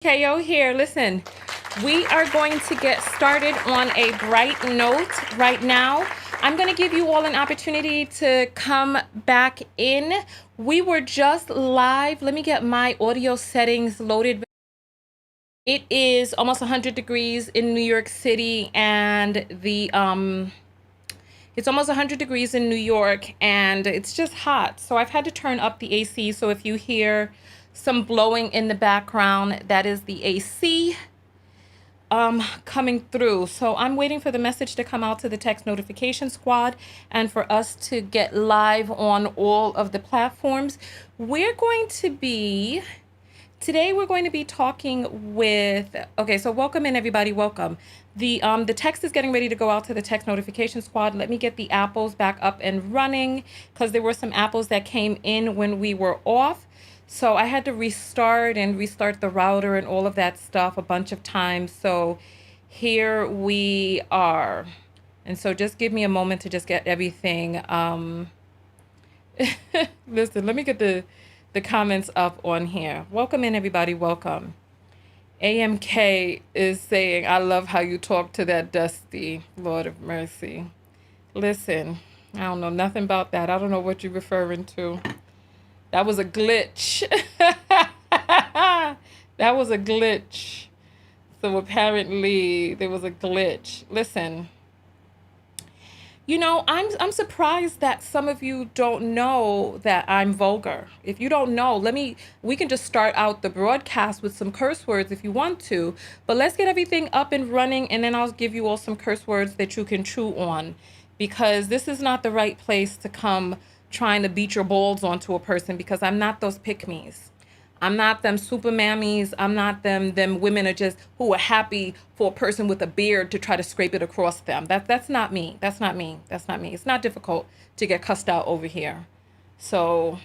KO here. Listen, we are going to get started on a bright note right now. I'm going to give you all an opportunity to come back in. We were just live. Let me get my audio settings loaded. It is almost 100 degrees in New York City, and it's almost 100 degrees in New York, and it's just hot. So I've had to turn up the AC. So if you hear some blowing in the background, that is the AC coming through. So I'm waiting for the message to come out to the text notification squad and for us to get live on all of the platforms. Today we're going to be talking with, okay, so welcome in everybody, welcome. The text is getting ready to go out to the text notification squad. Let me get the apples back up and running because there were some apples that came in when we were off. So I had to restart the router and all of that stuff a bunch of times. So here we are. And so just give me a moment to just get everything. Listen, let me get the comments up on here. Welcome in everybody, welcome. AMK is saying, I love how you talk to that Dusty, Lord of mercy. Listen, I don't know nothing about that. I don't know what you're referring to. That was a glitch. That was a glitch. So apparently there was a glitch. Listen, you know, I'm surprised that some of you don't know that I'm vulgar. If you don't know, we can just start out the broadcast with some curse words if you want to, but let's get everything up and running, and then I'll give you all some curse words that you can chew on, because this is not the right place to come trying to beat your balls onto a person, because I'm not those pick-me's. I'm not them super mammies. I'm not them women are just who are happy for a person with a beard to try to scrape it across them. That's not me. That's not me. That's not me. It's not difficult to get cussed out over here. So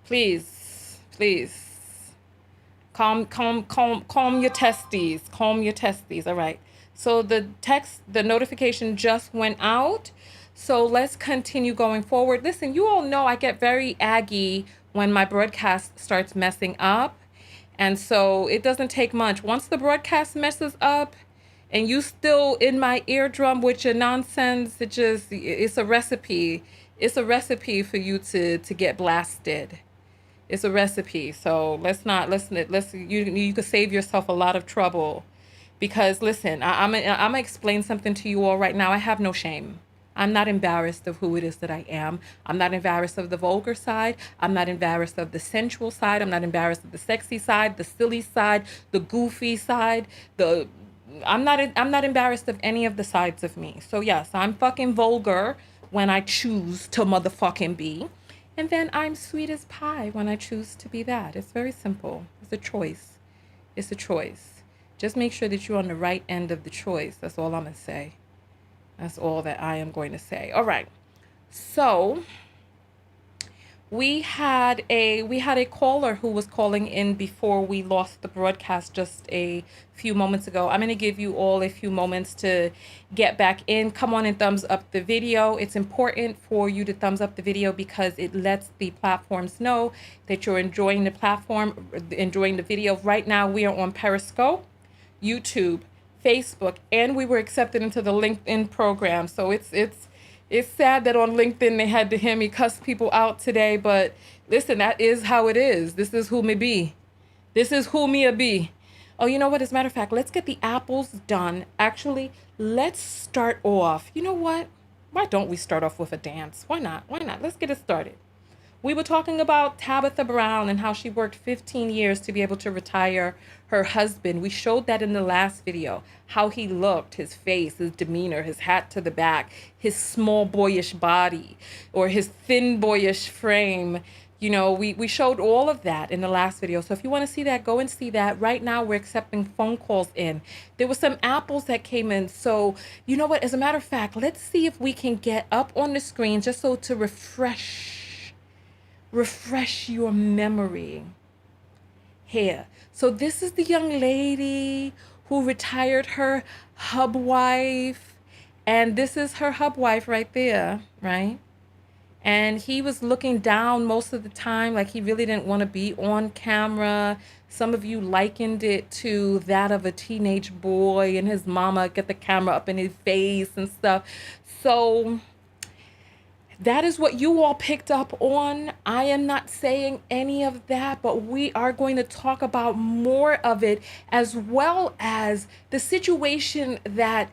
please calm your testes. Calm your testes. All right. So the notification just went out. So let's continue going forward. Listen, you all know I get very aggy when my broadcast starts messing up. And so it doesn't take much. Once the broadcast messes up and you still in my eardrum with your nonsense, it's a recipe. It's a recipe for you to get blasted. It's a recipe. So you could save yourself a lot of trouble, because listen, I'm gonna explain something to you all right now. I have no shame. I'm not embarrassed of who it is that I am. I'm not embarrassed of the vulgar side. I'm not embarrassed of the sensual side. I'm not embarrassed of the sexy side, the silly side, the goofy side. I'm not embarrassed of any of the sides of me. So yes, I'm fucking vulgar when I choose to motherfucking be. And then I'm sweet as pie when I choose to be that. It's very simple. It's a choice. It's a choice. Just make sure that you're on the right end of the choice. That's all I'm gonna say. That's all that I am going to say. All right. So we had a caller who was calling in before we lost the broadcast just a few moments ago. I'm going to give you all a few moments to get back in. Come on and thumbs up the video. It's important for you to thumbs up the video because it lets the platforms know that you're enjoying the platform, enjoying the video. Right now we are on Periscope, YouTube, Facebook, and we were accepted into the LinkedIn program. So it's sad that on LinkedIn they had to hear me cuss people out today, but listen, that is how it is. This is who me be. This is who me a be. Oh, you know what? As a matter of fact, let's get the apples done. Actually, let's start off. You know what? Why don't we start off with a dance? Why not? Why not? Let's get it started. We were talking about Tabitha Brown and how she worked 15 years to be able to retire her husband. We showed that in the last video, how he looked, his face, his demeanor, his hat to the back, his small boyish body, or his thin boyish frame. You know, we showed all of that in the last video. So if you want to see that, go and see that. Right now, we're accepting phone calls in. There were some apples that came in. So you know what? As a matter of fact, let's see if we can get up on the screen just so to refresh your memory here. So this is the young lady who retired her HubWife, and this is her HubWife right there, right? and he was looking down most of the time, like he really didn't want to be on camera. Some of you likened it to that of a teenage boy and his mama get the camera up in his face and stuff. So that is what you all picked up on. I am not saying any of that, but we are going to talk about more of it, as well as the situation that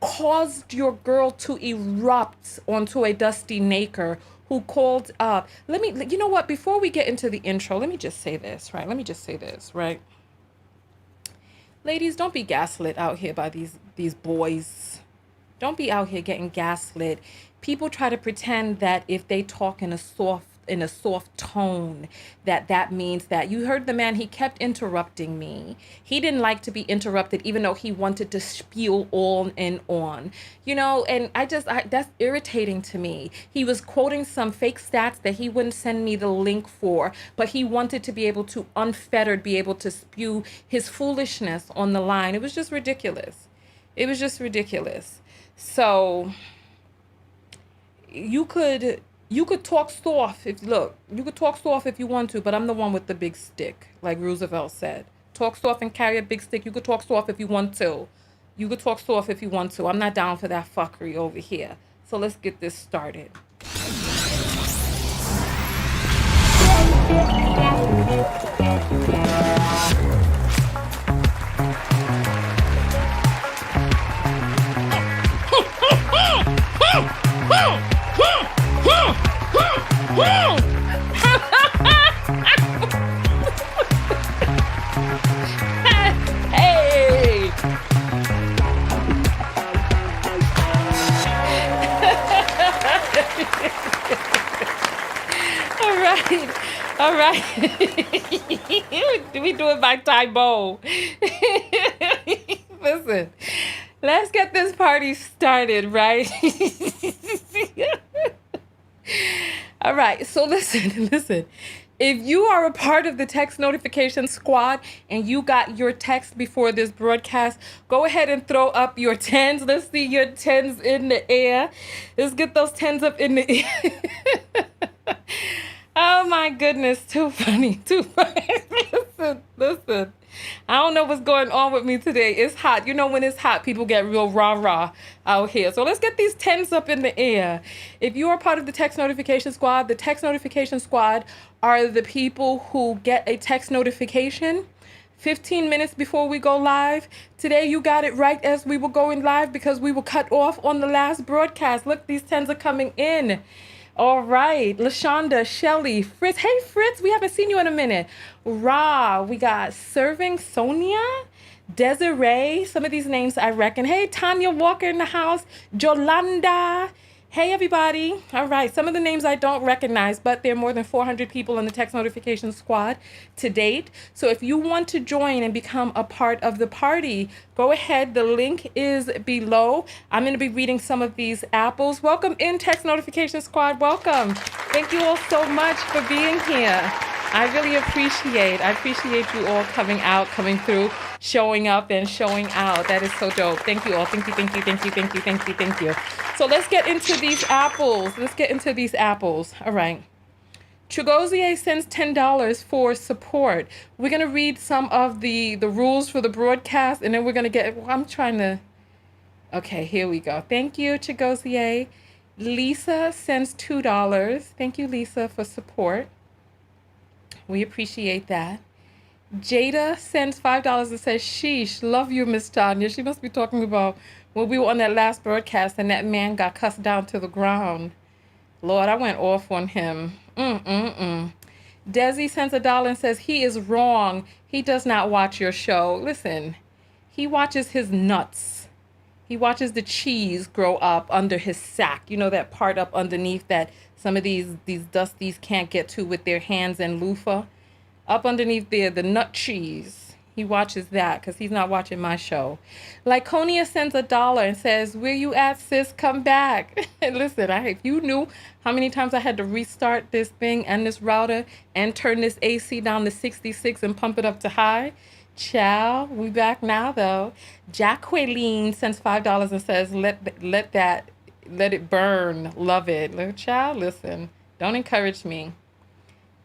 caused your girl to erupt onto a dusty naker who called up. You know what? Before we get into the intro, let me just say this, right? Ladies, don't be gaslit out here by these boys. Don't be out here getting gaslit. People try to pretend that if they talk in a soft tone, that means that. You heard the man, he kept interrupting me. He didn't like to be interrupted, even though he wanted to spiel on and on. And that's irritating to me. He was quoting some fake stats that he wouldn't send me the link for, but he wanted to be able to unfettered, be able to spew his foolishness on the line. It was just ridiculous. So you could talk soft you could talk soft if you want to, but I'm the one with the big stick, like Roosevelt said. Talk soft and carry a big stick. You could talk soft if you want to. I'm not down for that fuckery over here. So let's get this started. Hey! All right. We do it by Tybo. Listen, let's get this party started, right? All right, so listen. If you are a part of the text notification squad and you got your text before this broadcast, go ahead and throw up your 10s. Let's see your 10s in the air. Let's get those 10s up in the air. Oh my goodness, too funny. Listen. I don't know what's going on with me today. It's hot. When it's hot, people get real rah-rah out here. So let's get these 10s up in the air. If you are part of the text notification squad, the text notification squad are the people who get a text notification 15 minutes before we go live. Today, you got it right as we were going live because we were cut off on the last broadcast. Look, these 10s are coming in. All right, LaShonda, Shelly, Fritz. Hey, Fritz, we haven't seen you in a minute. Ra, we got Serving Sonia, Desiree. Some of these names I reckon. Hey, Tanya Walker in the house. Jolanda. Hey, everybody. All right, some of the names I don't recognize, but there are more than 400 people in the text notification squad to date. So if you want to join and become a part of the party, go ahead. The link is below. I'm going to be reading some of these apples. Welcome in, text notification squad. Welcome. Thank you all so much for being here. I really appreciate you all coming through, showing up and showing out. That is so dope. Thank you all. Thank you. So let's get into these apples. All right. Chugozie sends $10 for support. We're going to read some of the rules for the broadcast, and then we're going to okay, here we go. Thank you, Chugozie. Lisa sends $2. Thank you, Lisa, for support. We appreciate that. Jada sends $5 and says, sheesh, love you, Miss Tanya. She must be talking about when we were on that last broadcast and that man got cussed down to the ground. Lord, I went off on him. Desi sends $1 and says, he is wrong. He does not watch your show. Listen, he watches his nuts. He watches the cheese grow up under his sack. That part up underneath that some of these dusties can't get to with their hands and loofah. Up underneath there, the nut cheese. He watches that because he's not watching my show. Lyconia sends $1 and says, where you at, sis? Come back. Listen, if you knew how many times I had to restart this thing and this router and turn this AC down to 66 and pump it up to high. Ciao. We back now, though. Jacqueline sends $5 and says, let it burn. Love it. Ciao, listen. Don't encourage me.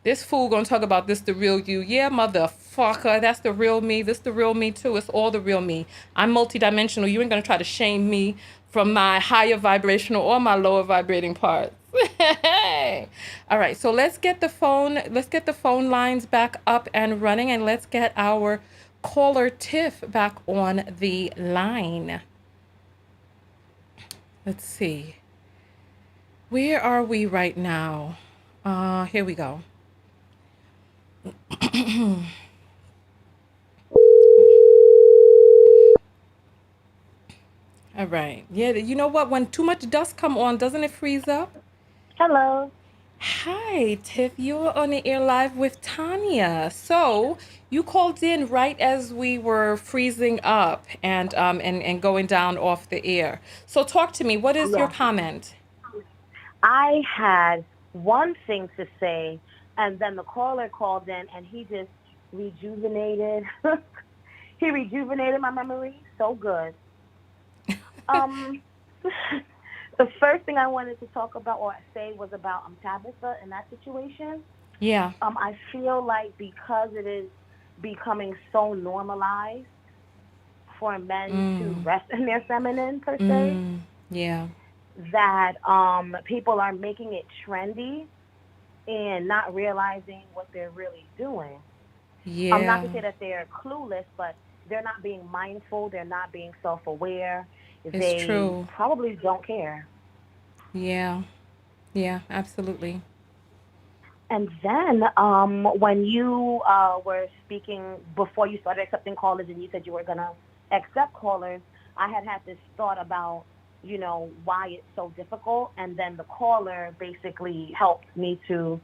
This fool gonna talk about this the real you. Yeah, motherfucker, that's the real me. This the real me too. It's all the real me. I'm multidimensional. You ain't gonna try to shame me from my higher vibrational or my lower vibrating parts. All right, so let's get the phone lines back up and running, and let's get our caller Tiff back on the line. Let's see. Where are we right now? Here we go. All right. Yeah, you know what? When too much dust come on, doesn't it freeze up? Hello. Hi, Tiff. You're on the air live with Tanya. So you called in right as we were freezing up and going down off the air. So talk to me. What is your Yeah. comment? I had one thing to say, and then the caller called in, and he just rejuvenated. He rejuvenated my memory so good. Um, the first thing I wanted to talk about or say was about Tabitha in that situation. Yeah. I feel like because it is becoming so normalized for men to Mm. rest in their feminine per se, Mm. Yeah. that people are making it trendy and not realizing what they're really doing. Not Yeah. to say that they're clueless, but they're not being mindful, they're not being self-aware, It's they true. probably don't care. Yeah. Yeah, absolutely. And then when you were speaking before you started accepting callers and you said you were going to accept callers, I had this thought about, why it's so difficult. And then the caller basically helped me to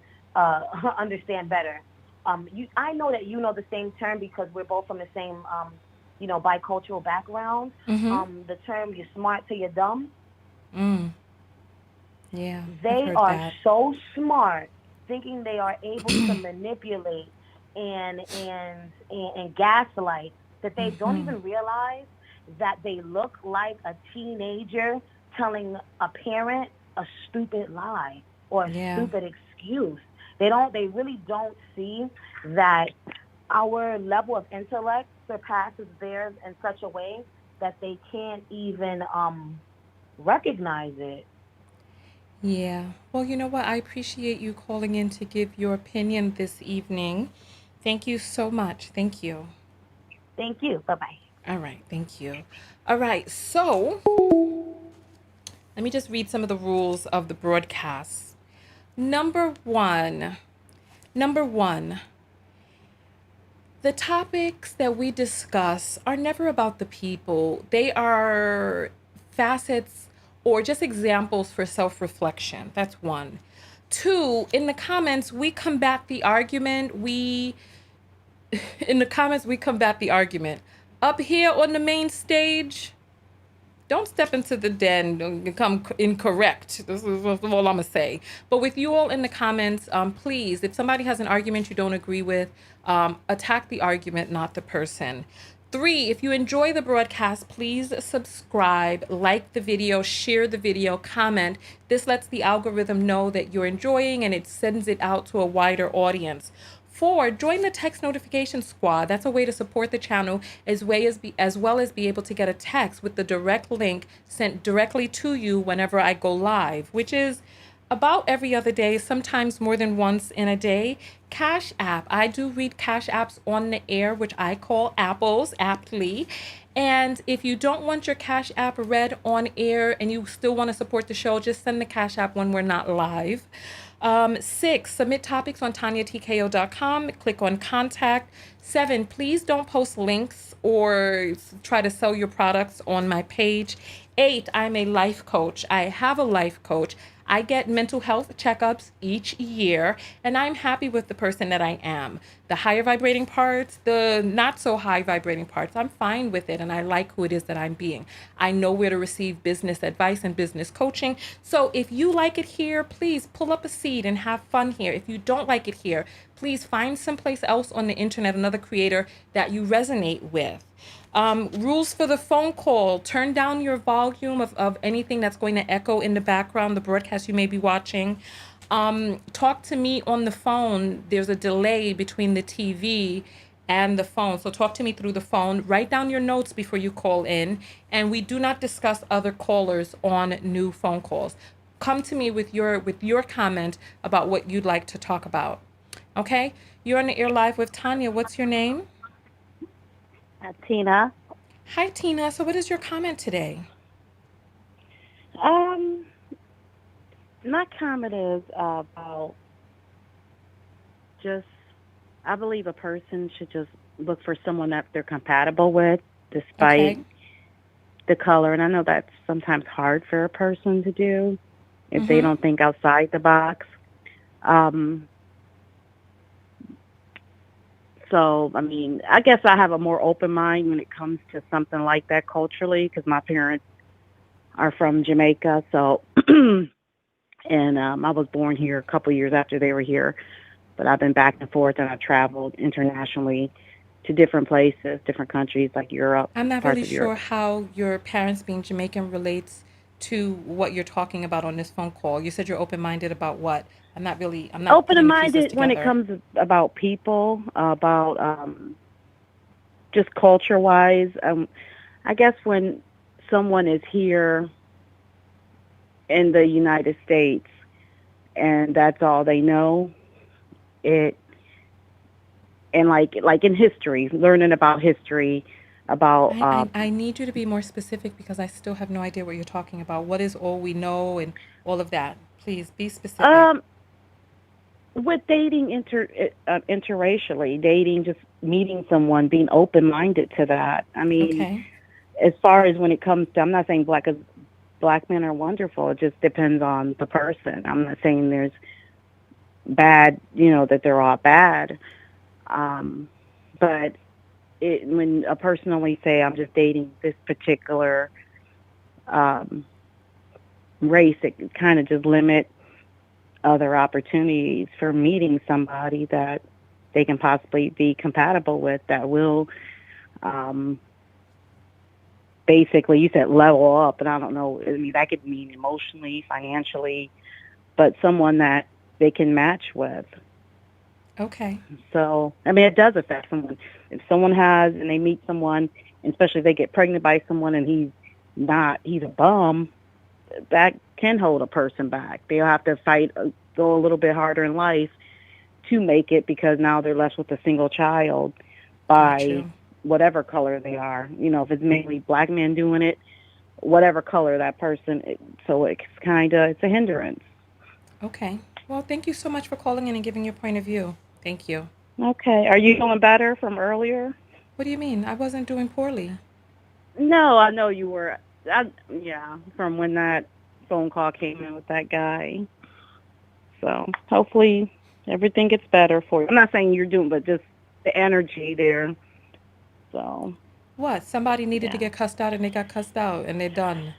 understand better. I know that you know the same term because we're both from the same, bicultural background. Mm-hmm. The term you're smart till you're dumb. Mm. Yeah, I've They heard are that. so smart, thinking they are able to manipulate and gaslight that they don't Mm-hmm. even realize that they look like a teenager telling a parent a stupid lie or a Yeah. stupid excuse. They really don't see that our level of intellect surpasses theirs in such a way that they can't even recognize it. Yeah. Well, you know what? I appreciate you calling in to give your opinion this evening. Thank you so much. Thank you. Thank you. Bye bye. All right. Thank you. All right. So let me just read some of the rules of the broadcast. Number one, number one, the topics that we discuss are never about the people. They are facets or just examples for self reflection. That's one. Two, in the comments, we combat the argument. In the comments, we combat the argument. Up here on the main stage, don't step into the den and become incorrect. This is all I'm gonna say. But with you all in the comments, please, if somebody has an argument you don't agree with, attack the argument, not the person. Three, if you enjoy the broadcast, please subscribe, like the video, share the video, comment. This lets the algorithm know that you're enjoying and it sends it out to a wider audience. Four, join the text notification squad. That's a way to support the channel as well as be able to get a text with the direct link sent directly to you whenever I go live, which is about every other day, sometimes more than once in a day. Cash App. I do read Cash Apps on the air, which I call apples aptly. And if you don't want your Cash App read on air and you still want to support the show, just send the Cash App when we're not live. Six, submit topics on tanyatko.com. Click on contact. Seven, please don't post links or try to sell your products on my page. Eight, I'm a life coach. I have a life coach. I get mental health checkups each year, and I'm happy with the person that I am. The higher vibrating parts, the not so high vibrating parts, I'm fine with it, and I like who it is that I'm being. I know where to receive business advice and business coaching. So if you like it here, please pull up a seat and have fun here. If you don't like it here, please find someplace else on the internet, another creator that you resonate with. Rules for the phone call. Turn down your volume of anything that's going to echo in the background, the broadcast you may be watching. Talk to me on the phone. There's a delay between the TV and the phone. So talk to me through the phone. Write down your notes before you call in. And we do not discuss other callers on new phone calls. Come to me with your comment about what you'd like to talk about. Okay? You're on the air live with Tanya. What's your name? Tina. Hi, Tina. So what is your comment today? Um, my comment is about just, I believe a person should just look for someone that they're compatible with, despite Okay. the color. And I know that's sometimes hard for a person to do if they Mm-hmm. don't think outside the box. Um, so, I mean, I guess I have a more open mind when it comes to something like that culturally because my parents are from Jamaica. So, and I was born here a couple years after they were here. But I've been back and forth and I've traveled internationally to different places, different countries like Europe, I'm not parts really of Europe. sure how your parents being Jamaican relates to what you're talking about on this phone call. You said you're open-minded about what? I'm not Open putting and the pieces minded when it together. comes about people, about just culture wise. I guess when someone is here in the United States and that's all they know, it and like in history, learning about history, about I need you to be more specific because I still have no idea what you're talking about. What is all we know and all of that? Please be specific. um with dating interracially, dating, just meeting someone, being open minded to that. I mean, Okay. as far as when it comes to, I'm not saying black men are wonderful. It just depends on the person. I'm not saying there's bad, that they're all bad. Um, but when a person only say I'm just dating this particular um, race, it kind of just limit other opportunities for meeting somebody that they can possibly be compatible with that will um basically, you said level up, and I don't know, I mean that could mean emotionally, financially, but someone that they can match with. Okay. So I mean it does affect someone. If someone has and they meet someone, and especially if they get pregnant by someone and he's a bum, that can hold a person back. They'll have to fight, go a little bit harder in life to make it because now they're left with a single child Got by you. whatever color they are. If it's mainly black men doing it, whatever color that person. So it's a hindrance. Okay. Well, thank you so much for calling in and giving your point of view. Thank you. Okay, are you feeling better from earlier? What do you mean? I wasn't doing poorly. No, I know you were. Yeah, from when that phone call came in with that guy. So hopefully everything gets better for you. I'm not saying you're doing, but just the energy there. So What? Somebody needed to yeah. get cussed out and they got cussed out and they're done.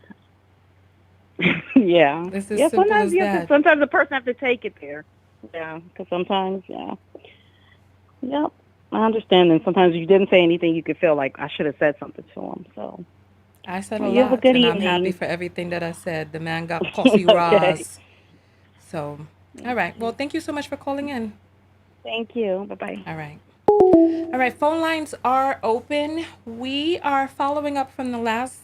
Yeah. It's as Yeah, simple sometimes as you have to, that. sometimes the person have to take it there. Yeah, because sometimes, yeah. Yep. I understand. And sometimes you didn't say anything, you could feel like I should have said something to him. So, I said a well, you have a lot good and I'm happy evening. for everything that I said. The man got coffee Okay. Ross. So, all right. Well, Okay. thank you so much for calling in. Thank you. Bye bye. All right. All right. Phone lines are open. We are following up from the last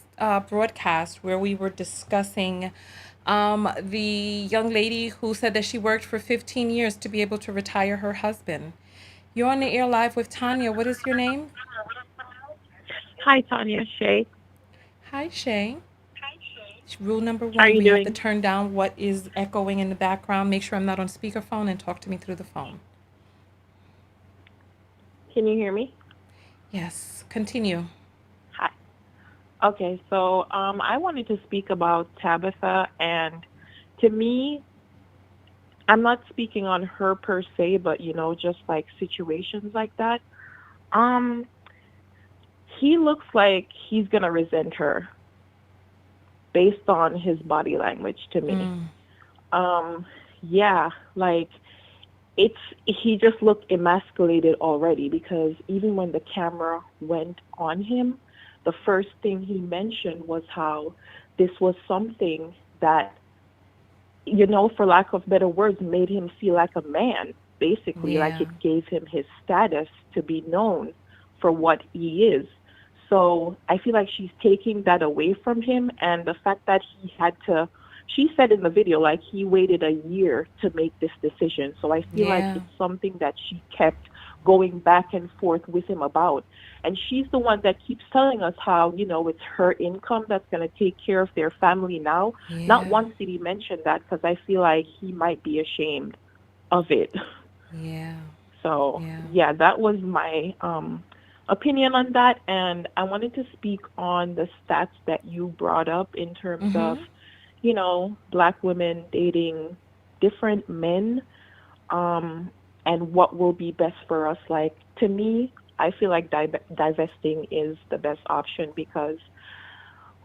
broadcast where we were discussing the young lady who said that she worked for 15 years to be able to retire her husband. You're on the air live with Tanya. What is your name? Hi, Tanya. Shay. Hi, Shay. Rule number How are one, you we have to doing? turn down what is echoing in the background. Make sure I'm not on speakerphone and talk to me through the phone. Can you hear me? Yes, continue. Hi. Okay, so I wanted to speak about Tabitha, and to me, I'm not speaking on her per se, but just like situations like that. Um, he looks like he's gonna resent her based on his body language to me. Mm, Um, yeah, like it's he just looked emasculated already because even when the camera went on him, the first thing he mentioned was how this was something that for lack of better words, made him feel like a man, basically. Like Yeah. it gave him his status to be known for what he is. So I feel like she's taking that away from him. And the fact that he had to, she said in the video, like he waited a year to make this decision. So I feel like Yeah. it's something that she kept going back and forth with him about. And she's the one that keeps telling us how, it's her income that's going to take care of their family now. Not Yeah. once did he mention that because I feel like he might be ashamed of it. Yeah. So, Yeah. yeah, that was my opinion on that. And I wanted to speak on the stats that you brought up in terms of, Mhm. Black women dating different men, um, and what will be best for us. Like, to me, I feel like divesting is the best option because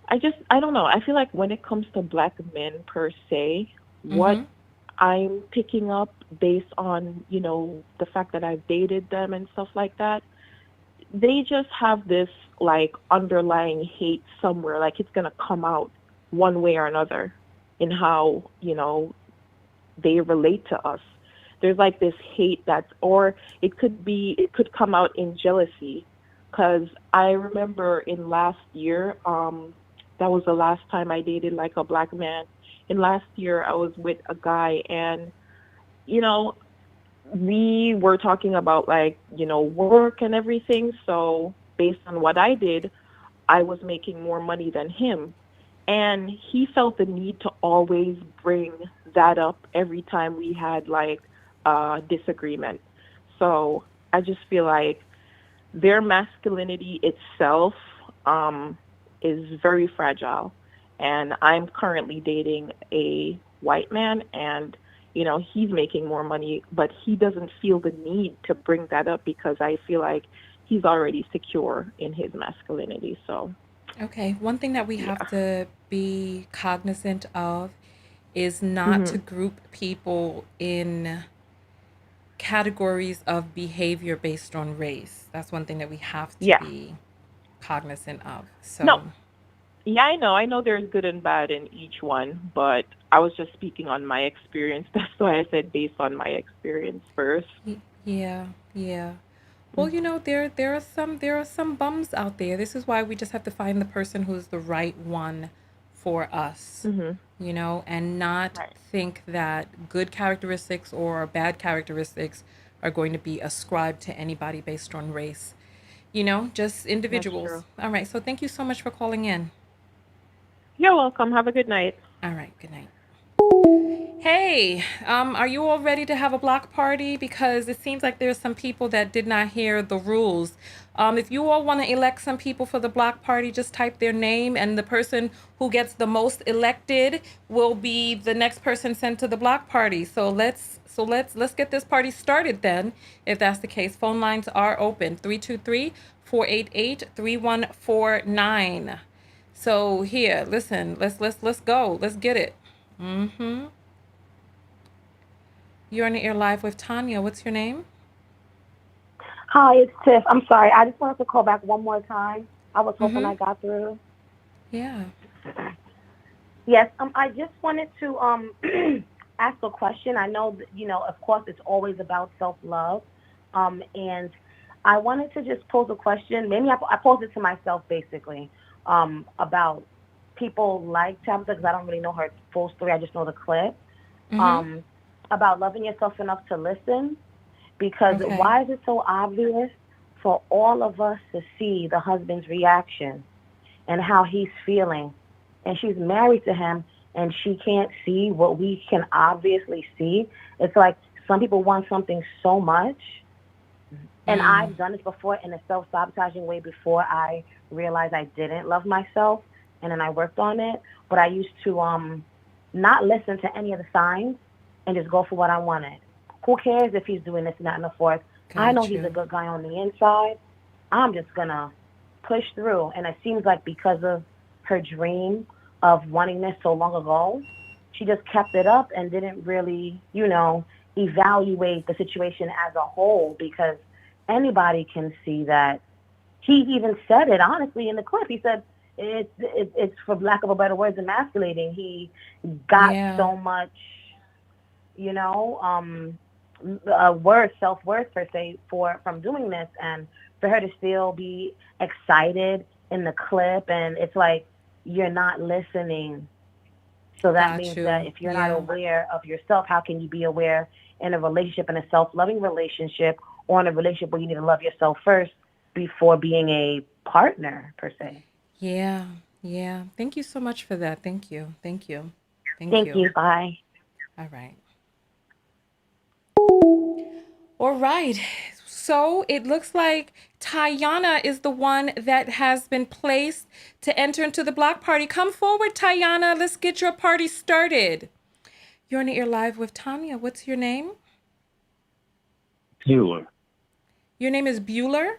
I don't know. I feel like when it comes to Black men per se, what Mhm. I'm picking up based on, the fact that I've dated them and stuff like that, they just have this like underlying hate somewhere. Like it's going to come out one way or another in how, they relate to us. There's like this hate that's, or it could come out in jealousy. Cause I remember in last year, that was the last time I dated like a Black man. In last year, I was with a guy and, you know, we were talking about like, work and everything. So based on what I did, I was making more money than him. And he felt the need to always bring that up every time we had like a disagreement. So I just feel like their masculinity itself um, is very fragile. And I'm currently dating a white man, and he's making more money, but he doesn't feel the need to bring that up because I feel like he's already secure in his masculinity. So Okay. One thing that we have yeah. to be cognizant of is not to Mhm. group people in categories of behavior based on race. That's one thing that we have to Yeah. be cognizant of. No. So, Yeah, I know. I know there's good and bad in each one, but I was just speaking on my experience. That's why I said based on my experience first. yeah, yeah. Well, Mhm. there are some bums out there. This is why we just have to find the person who's the right one for us, Mhm. and not Right. think that good characteristics or bad characteristics are going to be ascribed to anybody based on race. Just That's individuals. true. All right. So thank you so much for calling in. You're welcome. Have a good night. All right. Good night. Hey, are you all ready to have a block party? Because it seems like there's some people that did not hear the rules. If you all want to elect some people for the block party, just type their name, and the person who gets the most elected will be the next person sent to the block party. So let's get this party started then. If that's the case, phone lines are open 323-488-3149. So here, listen, let's go. Let's get it. Mhm. You're on the air live with Tanya. What's your name? Hi, it's Tiff. I'm sorry. I just wanted to call back one more time. I was hoping Mm-hmm. I got through. Yeah. Yes, I just wanted to ask a question. I know that, of course, it's always about self-love. And I wanted to just pose a question. Maybe I posed it to myself, basically, about people like Tabitha, because I don't really know her full story. I just know the clip, Mm-hmm. um, about loving yourself enough to listen. Because Okay. why is it so obvious for all of us to see the husband's reaction and how he's feeling? And she's married to him and she can't see what we can obviously see. It's like some people want something so much. And Mm. I've done this before in a self sabotaging way before I realized I didn't love myself. And then I worked on it. But I used to not listen to any of the signs and just go for what I wanted. Who cares if he's doing this and that and the fourth? I know Got he's a you. good guy on the inside. I'm just gonna push through. And it seems like because of her dream of wanting this so long ago, she just kept it up and didn't really, evaluate the situation as a whole, because anybody can see that. He even said it honestly in the clip. He said, it's for lack of a better word, emasculating. He got Yeah. so much, you know, self worth per se for from doing this, and for her to still be excited in the clip, and it's like you're not listening. So that Got means that you. if you're not Yeah. aware of yourself, how can you be aware in a relationship, in a self-loving relationship, or in a relationship where you need to love yourself first before being a partner per se? Yeah. Yeah. Thank you so much for that. Thank you. Thank you. Thank Thank you. you. Bye. All right. All right. So it looks like Tayana is the one that has been placed to enter into the block party. Come forward, Tayana. Let's get your party started. You're on the air live with Tanya. What's your name? Taylor. Your name is Bueller?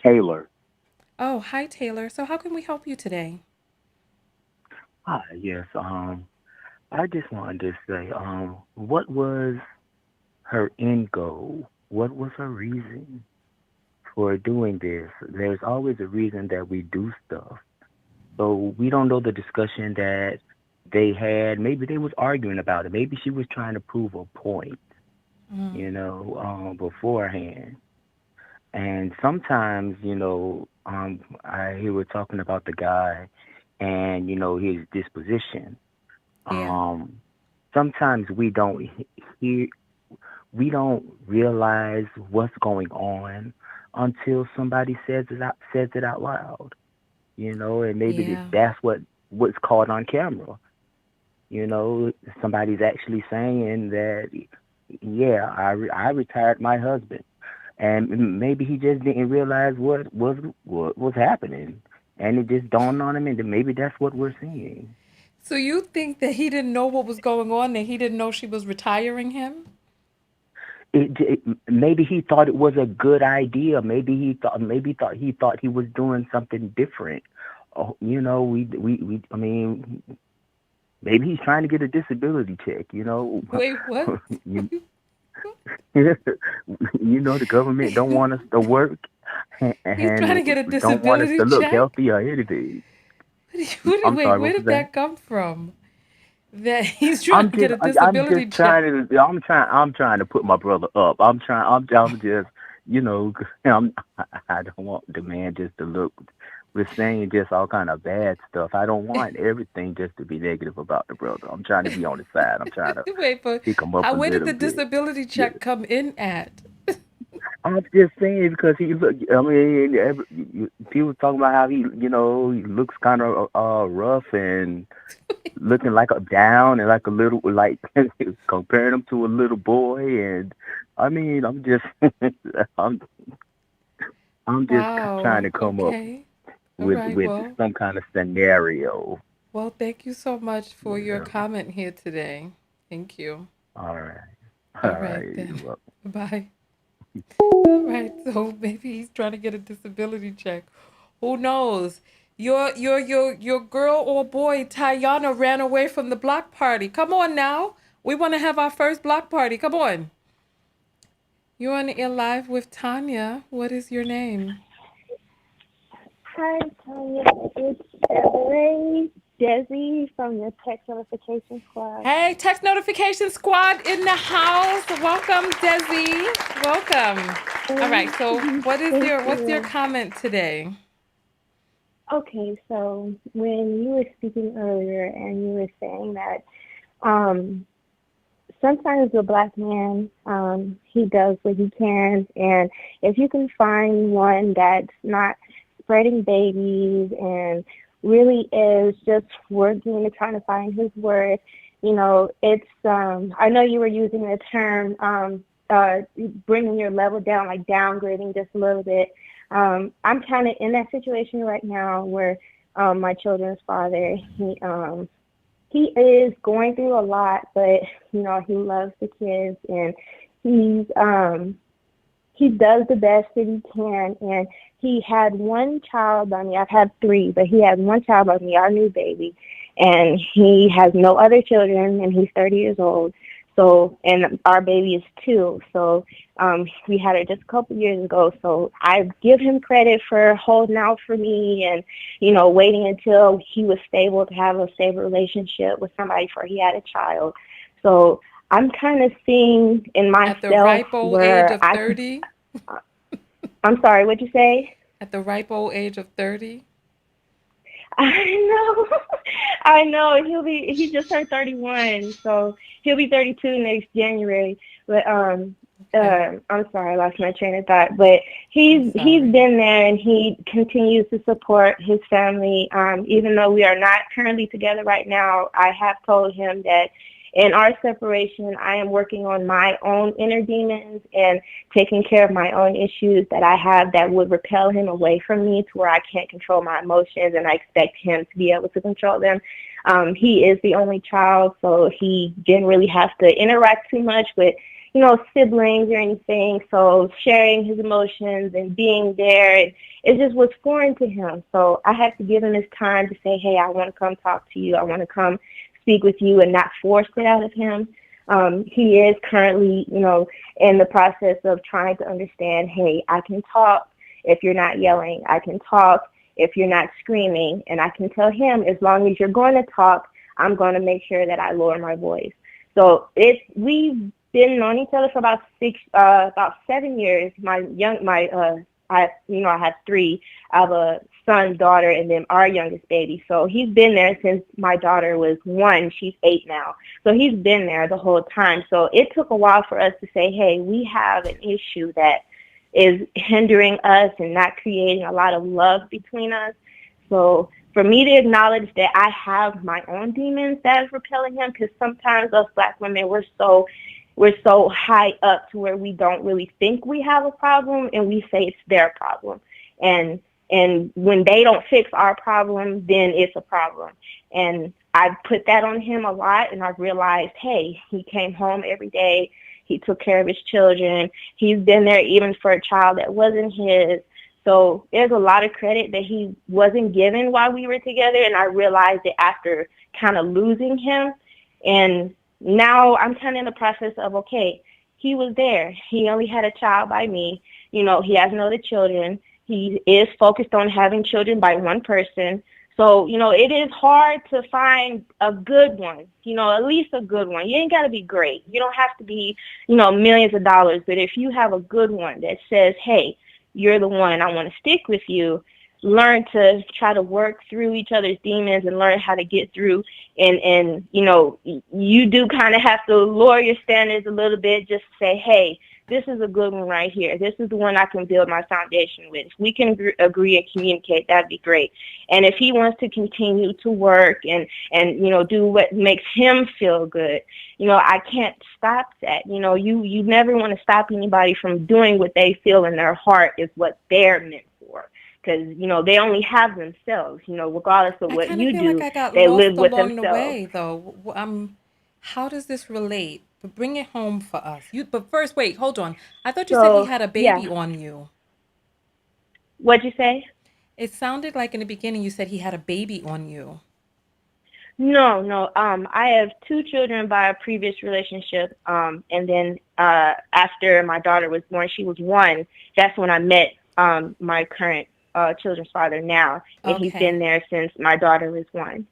Taylor. Oh, hi, Taylor. So how can we help you today? Hi, yes. I just wanted to say, what was her end goal? What was her reason for doing this? There's always a reason that we do stuff. So we don't know the discussion that they had. Maybe they was arguing about it. Maybe she was trying to prove a point, beforehand. And sometimes, I hear we're talking about the guy and, his disposition. Yeah. Um, Sometimes hear, we don't realize what's going on until somebody says it out loud, and maybe Yeah. that's what's caught on camera. Somebody's actually saying that, yeah, I retired my husband, and maybe he just didn't realize what was happening, and it just dawned on him, and then maybe that's what we're seeing. So you think that he didn't know what was going on, that he didn't know she was retiring him? Maybe he thought it was a good idea. Maybe he thought he was doing something different. Oh, I mean, maybe he's trying to get a disability check. Wait, what? you, the government don't want us to work He's trying and to get a don't want us disability to look check? healthy or anything. I'm Wait, sorry, where what was did that? that come from? That he's trying I'm to get just, a I'm disability just check. trying to, I'm trying to put my brother up. I'm just, you know, I don't want the man just to look. We're saying just all kind of bad stuff. I don't want everything just to be negative about the brother. I'm trying to be on his side. I'm trying to Wait, but pick him up a where did little the bit. disability Yeah. check come in at? I'm just saying because he look. I mean, people talking about how he looks kind of rough and looking like a down and like a little like comparing him to a little boy. And I mean, I'm I'm just trying Wow. to come up Okay. All with right. with Well, some kind of scenario. thank you so much for your Yeah. comment here today. Thank you. All right. All All right right. then. Well, Bye. All right. So maybe he's trying to get a disability check. Who knows? Your girl or boy Tayana ran away from the block party. Come on now. We want to have our first block party. Come on. You're on the air live with Tanya. What is your name? Hi, Tanya. It's Ray Desi from the Text Notification Squad. Hey, text notification squad in the house. Welcome, Desi. Welcome. All right. So, Thank what's your you. comment today? Okay, so when you were speaking earlier and you were saying that um, sometimes the black man, he does what he can, and if you can find one that's not spreading babies and really is just working and trying to find his worth, it's, I know you were using the term bringing your level down, like downgrading just a little bit. I'm kind of in that situation right now where my children's father, he is going through a lot, but he loves the kids and he's he does the best that he can. And he had one child by me. I've had three, but he had one child by me, our new baby, and he has no other children, and he's 30 years old. So, and our baby is 2. So, we had her just a couple years ago. So I give him credit for holding out for me and, waiting until he was stable to have a stable relationship with somebody before he had a child. So I'm kind of seeing in At the myself ripe old age where of 30? I'm sorry, what'd you say? At the ripe old age of 30? I know. I know. He just turned 31, so he'll be 32 next January. But Okay. I'm sorry, I lost my train of thought. But I'm he's sorry. been there and he continues to support his family. Even though we are not currently together right now, I have told him that in our separation, I am working on my own inner demons and taking care of my own issues that I have that would repel him away from me to where I can't control my emotions and I expect him to be able to control them. He is the only child, so he didn't really have to interact too much with, siblings or anything. So sharing his emotions and being there, it just was foreign to him. So I had to give him his time to say, hey, I want to come talk to you. I want to come speak with you and not force it out of him. He is currently, in the process of trying to understand, hey, I can talk if you're not yelling. I can talk if you're not screaming. And I can tell him, as long as you're going to talk, I'm going to make sure that I lower my voice. So we've been on each other for about 7 years. I have 3. I have a son, daughter, and then our youngest baby. So he's been there since my daughter was 1. She's 8 now. So he's been there the whole time. So it took a while for us to say, hey, we have an issue that is hindering us and not creating a lot of love between us. So for me to acknowledge that I have my own demons that is repelling him, because sometimes us Black women, we're so high up to where we don't really think we have a problem and we say it's their problem. And when they don't fix our problem, then it's a problem. And I put that on him a lot, and I've realized, hey, he came home every day. He took care of his children. He's been there even for a child that wasn't his. So there's a lot of credit that he wasn't given while we were together, and I realized it after kind of losing him. And now I'm kind of in the process of, okay, he was there. He only had a child by me. He has no other children. He is focused on having children by one person. So, it is hard to find a good one, at least a good one. You ain't got to be great. You don't have to be, millions of dollars. But if you have a good one that says, hey, you're the one, I want to stick with you, learn to try to work through each other's demons and learn how to get through. And you do kind of have to lower your standards a little bit, just to say, hey, this is a good one right here. This is the one I can build my foundation with. If we can agree and communicate, that'd be great. And if he wants to continue to work and do what makes him feel good, I can't stop that. You never want to stop anybody from doing what they feel in their heart is what they're meant for. Because, they only have themselves, regardless of I what kind of you feel like do, I got they lost live with along the themselves. way, though. How does this relate? But bring it home for us. But first, wait, hold on. I thought you said he So, had a yeah. baby on you. What'd you say? It sounded like in the beginning you said he had a baby on you. No, no. I have 2 children by a previous relationship. And then after my daughter was born, she was 1. That's when I met my current children's father now, and he's been Okay. there since my daughter was 1.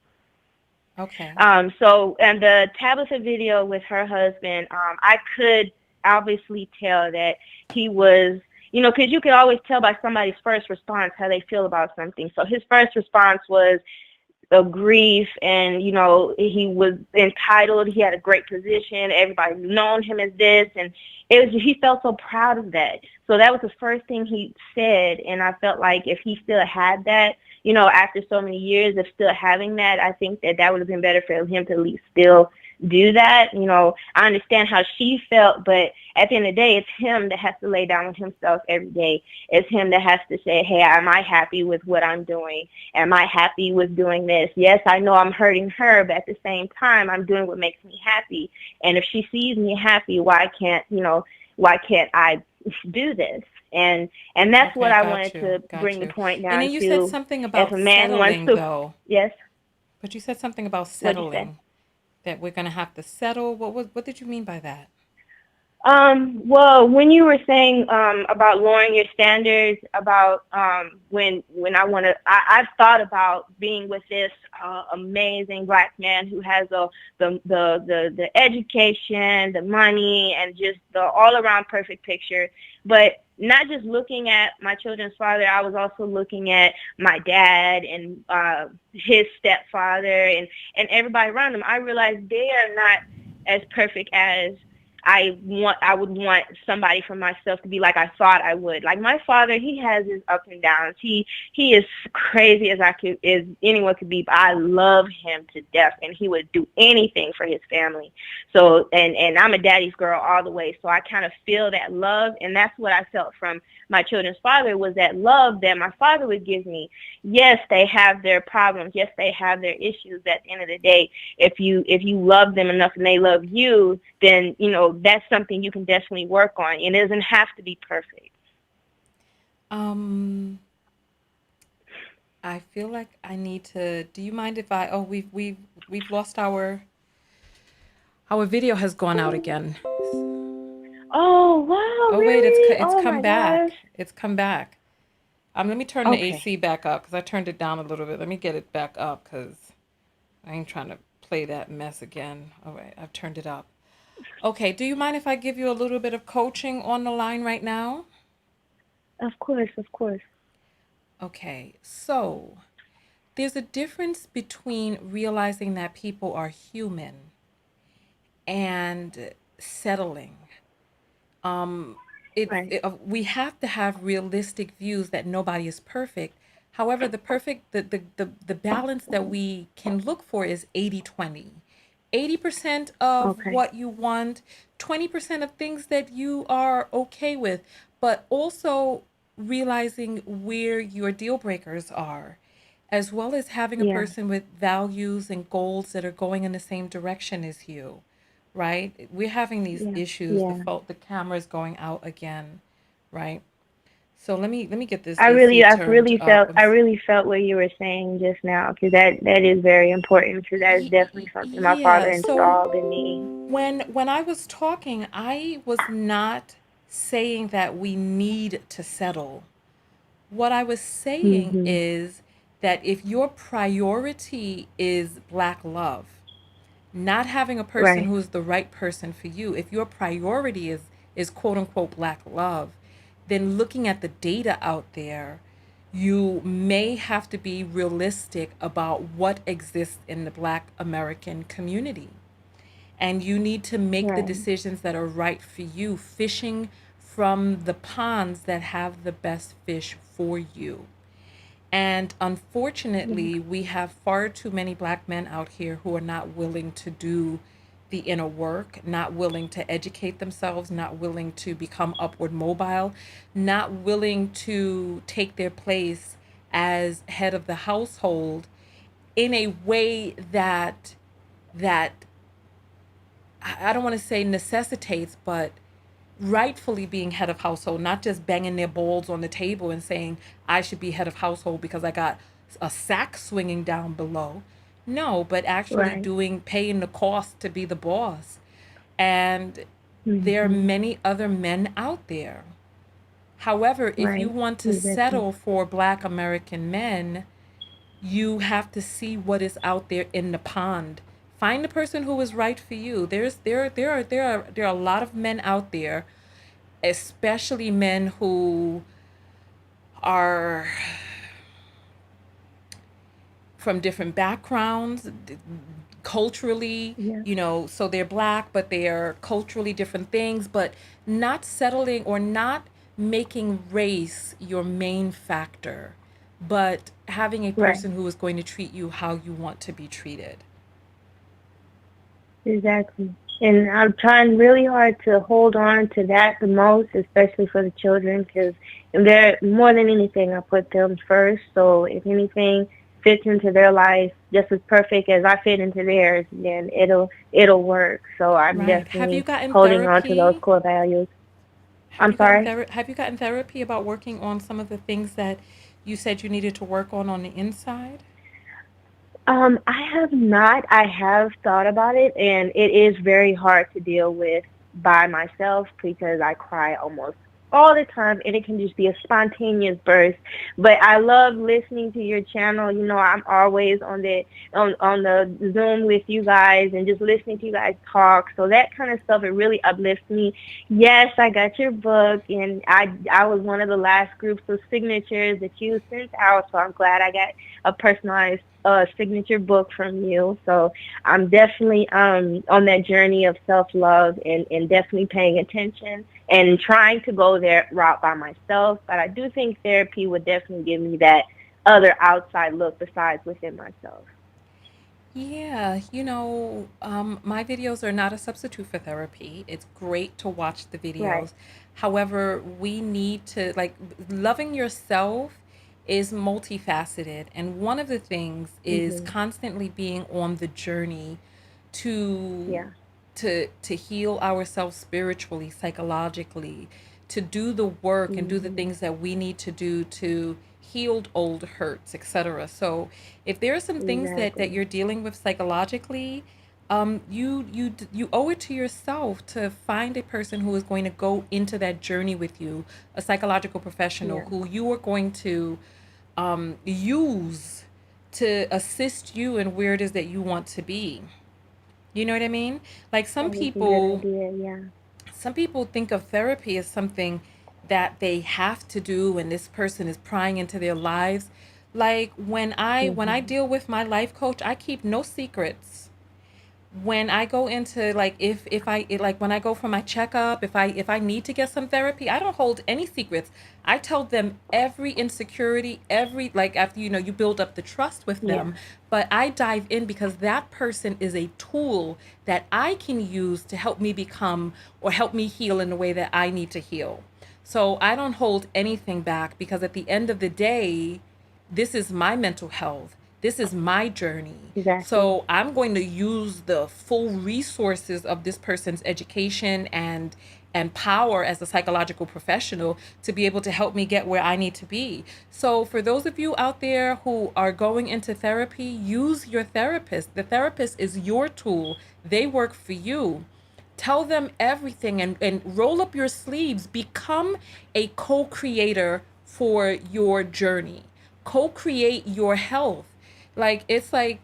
Okay. So, and the Tabitha video with her husband, I could obviously tell that he was, because you could always tell by somebody's first response how they feel about something. So his first response was of grief, and he was entitled. He had a great position. Everybody known him as this, and he felt so proud of that. So that was the first thing he said, and I felt like if he still had that, after so many years of still having that, I think that would have been better for him to at least still do that. I understand how she felt, but at the end of the day, it's him that has to lay down with himself every day. It's him that has to say, hey, am I happy with what I'm doing? Am I happy with doing this? Yes, I know I'm hurting her, but at the same time, I'm doing what makes me happy. And if she sees me happy, why can't I do this? And that's what Okay, I got wanted you. to Got bring the you. point And down then you said to. something If about a man wants settling, to, though. yes, But you said something about what'd you say? settling. That we're gonna have to settle. What did you mean by that? Well, when you were saying about lowering your standards, about when I've thought about being with this amazing black man who has the education, the money, and just the all around perfect picture. But not just looking at my children's father, I was also looking at my dad and his stepfather and everybody around him. I realized they are not as perfect as I would want somebody for myself to be like I thought I would. Like my father, he has his ups and downs. He is crazy as anyone could be, but I love him to death and he would do anything for his family. So and I'm a daddy's girl all the way. So I kind of feel that love, and that's what I felt from my children's father, was that love that my father would give me. Yes, they have their problems. Yes, they have their issues. At the end of the day, if you love them enough and they love you, then that's something you can definitely work on. It doesn't have to be perfect. Um, I feel like I need to. Do you mind if I? Oh, we've lost our video has gone out again. Oh wow, Oh wait, really? it's Oh come my gosh. back. It's come back. Let me turn the Okay. AC back up because I turned it down a little bit. Let me get it back up because I ain't trying to play that mess again. All right, I've turned it up. Okay, do you mind if I give you a little bit of coaching on the line right now? Of course, of course. Okay, so there's a difference between realizing that people are human and settling. Um, Right. we have to have realistic views that nobody is perfect. However, the balance that we can look for is 80-20. 80% of Okay. what you want, 20% of things that you are okay with, but also realizing where your deal breakers are, as well as having a Yeah. person with values and goals that are going in the same direction as you, right? We're having these Yeah. issues. Yeah. The camera is going out again, right? So let me get this I AC really, I turned really up. felt, I really felt what you were saying just now, because that is very important, because that is definitely something my father Yeah. So installed in me. when I was talking, I was not saying that we need to settle. What I was saying Mhm. is that if your priority is black love, not having a person Right. who is the right person for you, if your priority is quote unquote black love, then looking at the data out there, you may have to be realistic about what exists in the black American community. And you need to make the Right. decisions that are right for you, fishing from the ponds that have the best fish for you. And Yeah. unfortunately, we have far too many black men out here who are not willing to do the inner work, not willing to educate themselves, not willing to become upward mobile, not willing to take their place as head of the household in a way that I don't want to say necessitates, but rightfully being head of household, not just banging their bowls on the table and saying, I should be head of household because I got a sack swinging down below. No, but actually Right. paying the cost to be the boss. And there are Mhm. many other men out there. However, if you Right. want to Exactly. settle for black American men, you have to see what is out there in the pond. Find the person who is right for you. There are a lot of men out there, especially men who are from different backgrounds, culturally, Yeah. so they're black, but they are culturally different things, but not settling or not making race your main factor, but having a Right. person who is going to treat you how you want to be treated. Exactly. And I'm trying really hard to hold on to that the most, especially for the children, because they're more than anything, I put them first. So if anything fits into their life just as perfect as I fit into theirs, then it'll work. So I'm Right. Have you definitely gotten holding on to those therapy? core values. Have I'm you gotten sorry. ther- have you gotten therapy about working on some of the things that you said you needed to work on the inside? I have not. I have thought about it, and it is very hard to deal with by myself because I cry almost all the time, and it can just be a spontaneous burst. But I love listening to your channel. You know, I'm always on the Zoom with you guys and just listening to you guys talk. So that kind of stuff, it really uplifts me. Yes, I got your book, and I was one of the last groups of signatures that you sent out. So I'm glad I got a personalized signature book from you. So I'm definitely on that journey of self love and definitely paying attention and trying to go that route by myself. But I do think therapy would definitely give me that other outside look besides within myself. Yeah, my videos are not a substitute for therapy. It's great to watch the Right. videos. However, we need to, like, loving yourself is multifaceted. And one of the things is Mhm. constantly being on the journey to Yeah. to heal ourselves spiritually, psychologically, to do the work and do the Mhm. things that we need to do to heal old hurts, etc. So if there are some things that Exactly. you're dealing with psychologically, you owe it to yourself to find a person who is going to go into that journey with you, a psychological professional Yeah. who you are going to use to assist you in where it is that you want to be. You know what I mean? Like That is a good idea. Yeah. some people think of therapy as something that they have to do and this person is prying into their lives. Like when I Mhm. deal with my life coach, I keep no secrets. When I go into, like, if I like when I go for my checkup, if I need to get some therapy, I don't hold any secrets. I tell them every insecurity, every, like, after you build up the trust with Yeah. them, but I dive in because that person is a tool that I can use to help me become or help me heal in the way that I need to heal. So I don't hold anything back because at the end of the day, this is my mental health. This is my journey. Exactly. So I'm going to use the full resources of this person's education and power as a psychological professional to be able to help me get where I need to be. So for those of you out there who are going into therapy, use your therapist. The therapist is your tool. They work for you. Tell them everything and roll up your sleeves. Become a co-creator for your journey. Co-create your health. Like it's like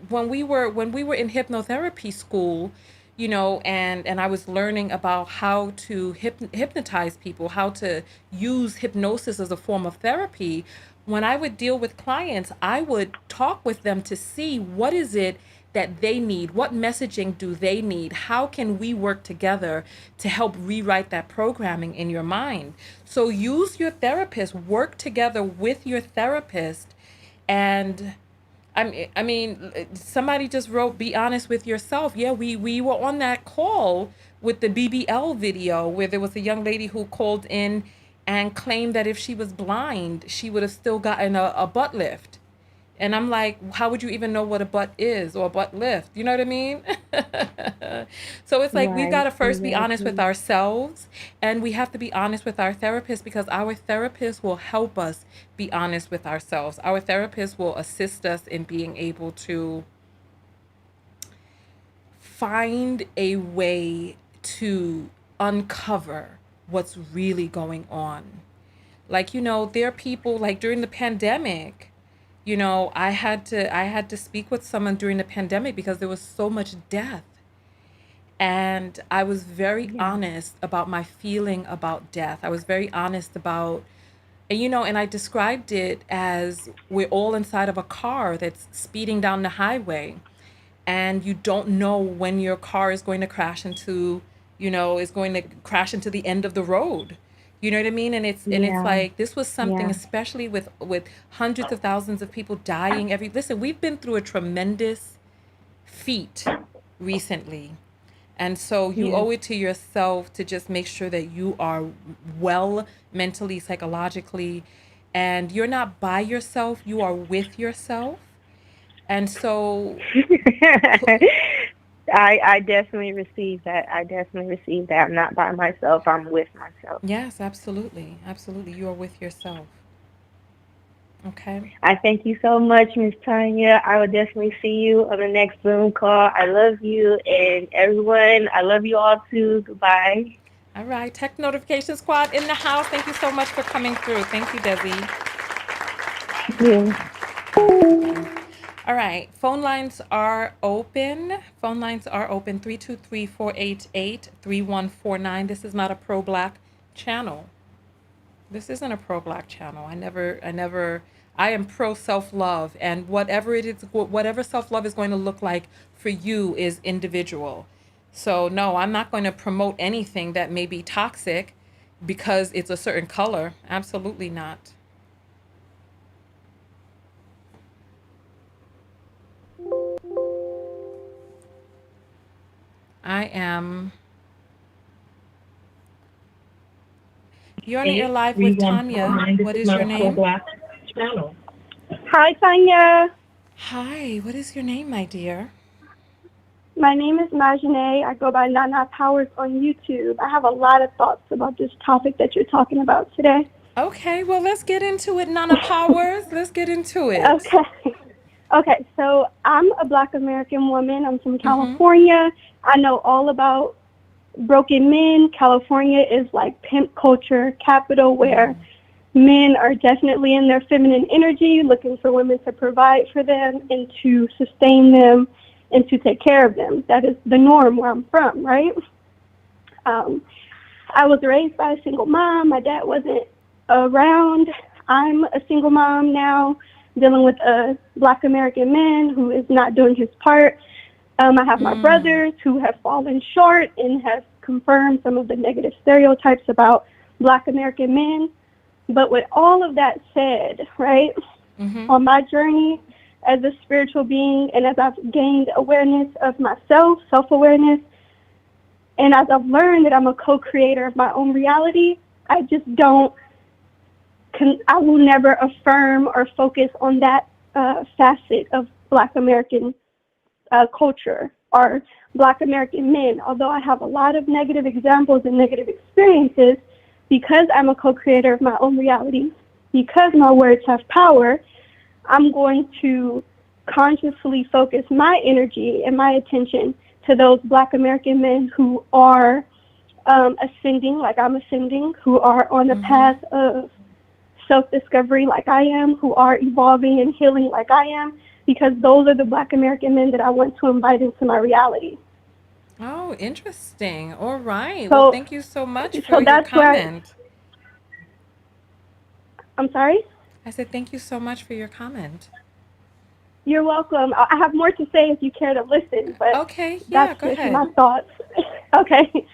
when we were in hypnotherapy school, and I was learning about how to hypnotize people, how to use hypnosis as a form of therapy. When I would deal with clients, I would talk with them to see what is it that they need, what messaging do they need, how can we work together to help rewrite that programming in your mind. So use your therapist, work together with your therapist. And I mean, somebody just wrote, "Be honest with yourself." Yeah, we were on that call with the BBL video where there was a young lady who called in and claimed that if she was blind, she would have still gotten a butt lift. And I'm like, how would you even know what a butt is or a butt lift? You know what I mean? So it's like we've got Right. to first be honest with Exactly. ourselves, and we have to be honest with our therapist because our therapist will help us be honest with ourselves. Our therapist will assist us in being able to find a way to uncover what's really going on. Like, there are people, like, during the pandemic, I had to speak with someone during the pandemic because there was so much death. And I was very Yeah. honest about my feeling about death. I was very honest about, and I described it as we're all inside of a car that's speeding down the highway, and you don't know when your car is going to crash into, the end of the road. You know what I mean? And it's Yeah. like this was something, Yeah. especially with hundreds of thousands of people dying every. Listen, we've been through a tremendous feat recently. And so you Yes. owe it to yourself to just make sure that you are well mentally, psychologically, and you're not by yourself, you are with yourself. And so, I definitely received that. I definitely received that. I'm not by myself. I'm with myself. yes, absolutely. Absolutely. You are with yourself. Okay. I thank you so much, Miss Tanya. I will definitely see you on the next Zoom call. I love you and everyone. I love you all too. Goodbye. All right. Tech Notification Squad in the house. Thank you so much for coming through. Thank you, Desi. Thank you. Okay. All right. Phone lines are open. Phone lines are open 323-488-3149. This is not a pro-black channel. This isn't a pro-black channel. I am pro self-love, and whatever it is, whatever self-love is going to look like for you is individual. So no, I'm not going to promote anything that may be toxic because it's a certain color. Absolutely not. I am. You're on the air live with Tanya. 3149. This What is is not your a name? pro-black channel. Hi, Tanya. Hi, what is your name, my dear? My name is Majane. I go by Nana Powers on YouTube. I have a lot of thoughts about this topic that you're talking about today. Okay, well, let's get into it, Nana Powers. Let's get into it. Okay. Okay, so I'm a Black American woman. I'm from Mm-hmm. California. I know all about broken men. California is like pimp culture capital where men are definitely in their feminine energy, looking for women to provide for them and to sustain them and to take care of them. That is the norm where I'm from, right? Um, I was raised by a single mom. My dad wasn't around. I'm a single mom now, dealing with a Black American man who is not doing his part. I have my Mm. brothers who have fallen short and have confirmed some of the negative stereotypes about Black American men. But with all of that said, right, Mm-hmm. on my journey as a spiritual being and as I've gained awareness of myself, self-awareness, and as I've learned that I'm a co-creator of my own reality, I just don't, I will never affirm or focus on that facet of Black American culture or Black American men. Although I have a lot of negative examples and negative experiences, because I'm a co-creator of my own reality, because my words have power, I'm going to consciously focus my energy and my attention to those Black American men who are ascending like I'm ascending, who are on a Mm-hmm. path of self-discovery like I am, who are evolving and healing like I am, because those are the Black American men that I want to invite into my reality. Oh, interesting. All right. Well, So, thank you so much for so your that's where comment. I'm sorry. I said thank you so much for your comment. You're welcome. I have more to say if you care to listen, but Okay, that's yeah, go just ahead. my thoughts. Okay.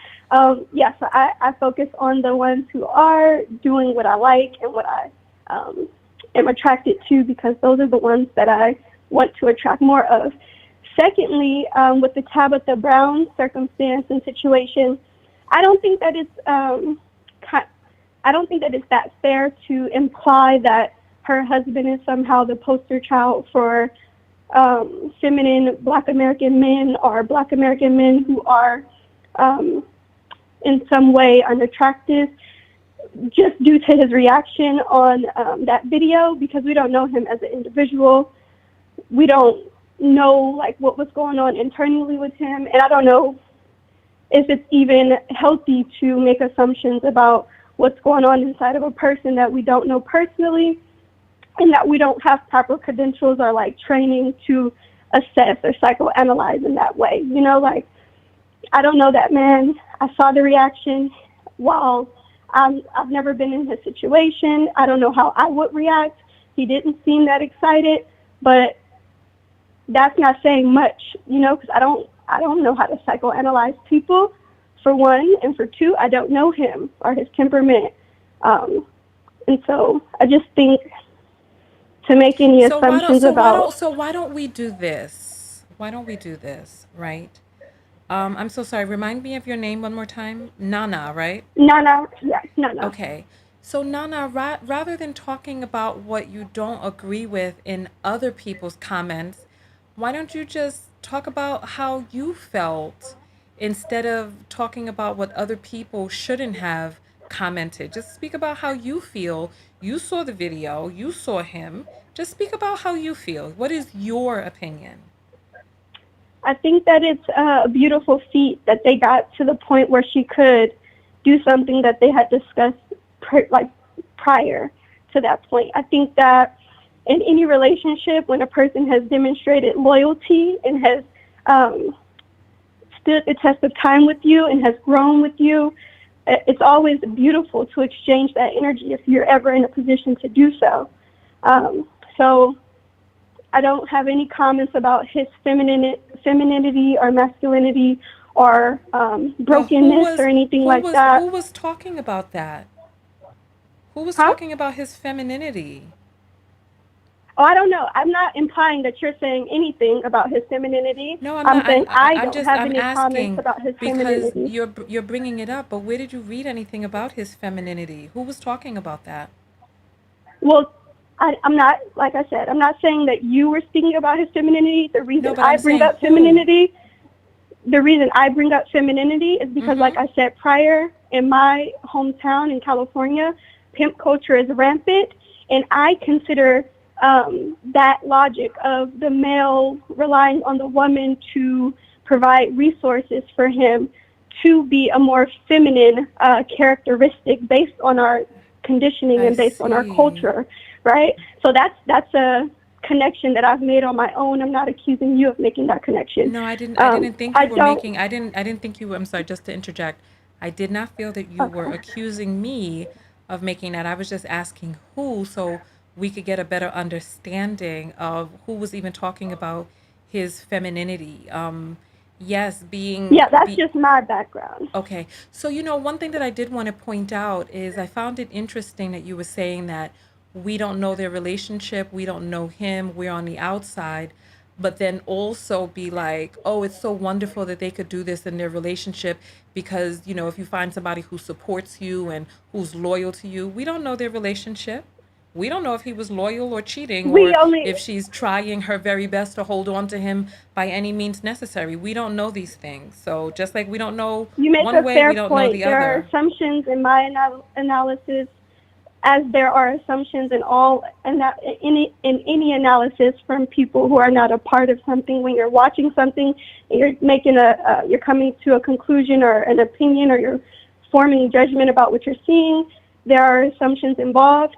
Yes, I focus on the ones who are doing what I like and what I am attracted to, because those are the ones that I want to attract more of. Secondly, with the Tabitha Brown circumstance and situation, I don't think that it's I don't think that it's that fair to imply that her husband is somehow the poster child for feminine Black American men or Black American men who are um, in some way unattractive, just due to his reaction on that video, because we don't know him as an individual. We don't know like what was going on internally with him, and I don't know if it's even healthy to make assumptions about what's going on inside of a person that we don't know personally and that we don't have proper credentials or like training to assess or psychoanalyze in that way. You know, like I don't know that man. I saw the reaction. While I've never been in his situation, I don't know how I would react. He didn't seem that excited, but that's not saying much, you know, because I don't know how to psychoanalyze people, for one, and for two, I don't know him or his temperament, and so I just think to make any So why don't assumptions so why don't about. so why don't we do this? Why don't we do this, right? I'm so sorry. Remind me of your name one more time. Nana, right? No, no, yes, no, no. Okay. So, Nana, rather than talking about what you don't agree with in other people's comments, why don't you just talk about how you felt instead of talking about what other people shouldn't have commented? Just speak about how you feel You saw the video, you saw him. Just speak about how you feel. What is your opinion? I think that it's a beautiful feat that they got to the point where she could do something that they had discussed prior to that point. I think that in any relationship, when a person has demonstrated loyalty and has stood the test of time with you and has grown with you, it's always beautiful to exchange that energy if you're ever in a position to do so. So I don't have any comments about his femininity or masculinity or brokenness or anything like that. Who was talking about that? Who was Huh? talking about his femininity? Oh, I don't know. I'm not implying that you're saying anything about his femininity. No, I'm I'm not. saying I I'm don't just. have I'm any comments asking about his because femininity. you're bringing it up. But where did you read anything about his femininity? Who was talking about that? Well, I'm not, like I said, I'm not saying that you were speaking about his femininity. No, but I'm saying The reason I bring up femininity is because, like Mm-hmm. I said prior, in my hometown in California, pimp culture is rampant, and I consider that logic of the male relying on the woman to provide resources for him to be a more feminine characteristic based on our conditioning I and based on our see. culture, right? So that's a connection that I've made on my own. I'm not accusing you of making that connection. No, I didn't. I didn't think I you were don't. making. I didn't think you were. I'm sorry. Just to interject, I did not feel that you were Okay. accusing me of making that. I was just asking who, so we could get a better understanding of who was even talking about his femininity. Yes, being Yeah, that's be just my background. Okay. So, one thing that I did want to point out is I found it interesting that you were saying that we don't know their relationship, we don't know him, we're on the outside, but then also be like, oh, it's so wonderful that they could do this in their relationship because, if you find somebody who supports you and who's loyal to you, we don't know their relationship. We don't know if he was loyal or cheating We or only if she's trying her very best to hold on to him by any means necessary. We don't know these things. So just like we don't know You make one a way, we fair don't know point. the There are other. assumptions in my analysis, as there are assumptions in all and that in any analysis from people who are not a part of something. When you're watching something, and you're making you're coming to a conclusion or an opinion, or you're forming judgment about what you're seeing. There are assumptions involved.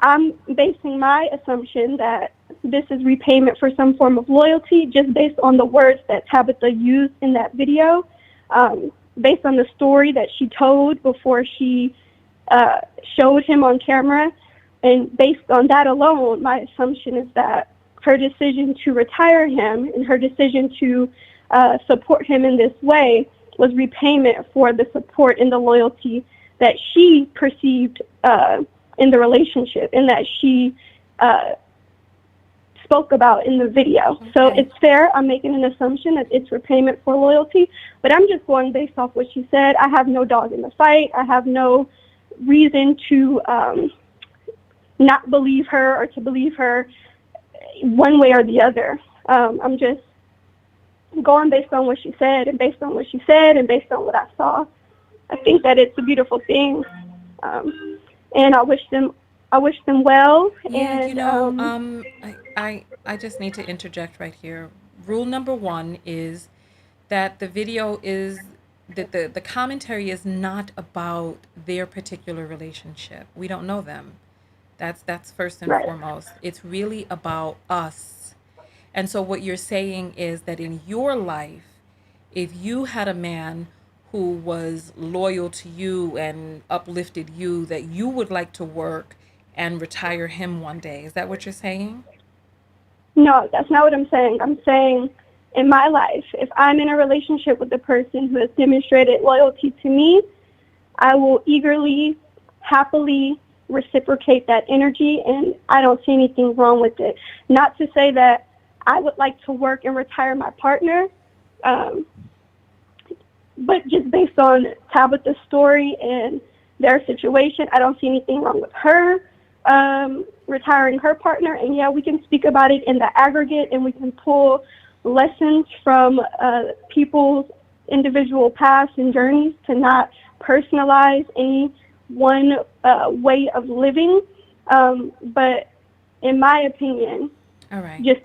I'm basing my assumption that this is repayment for some form of loyalty just based on the words that Tabitha used in that video, based on the story that she told before she uh, showed him on camera. And based on that alone, my assumption is that her decision to retire him and her decision to support him in this way was repayment for the support and the loyalty that she perceived in the relationship and that she uh, spoke about in the video. So Okay. it's fair. I'm making an assumption that it's repayment for loyalty, but I'm just going based off what she said. I have no dog in the fight. I have no reason to not believe her or to believe her one way or the other. I'm just going based on what she said and based on what she said and based on what I saw. I think that it's a beautiful thing, and I wish them well. Yeah, And I just need to interject right here. Rule number one is that the video is that the commentary is not about their particular relationship. We don't know them. That's first and right. foremost. It's really about us. And so what you're saying is that in your life, if you had a man who was loyal to you and uplifted you, that you would like to work and retire him one day. Is that what you're saying? No, that's not what I'm saying. I'm saying in my life, if I'm in a relationship with a person who has demonstrated loyalty to me, I will eagerly, happily reciprocate that energy, and I don't see anything wrong with it. Not to say that I would like to work and retire my partner, um, but just based on Tabitha's story and their situation, I don't see anything wrong with her retiring her partner. And yeah, we can speak about it in the aggregate, and we can pull lessons from people's individual paths and journeys to not personalize any one way of living. But in my opinion, All right. just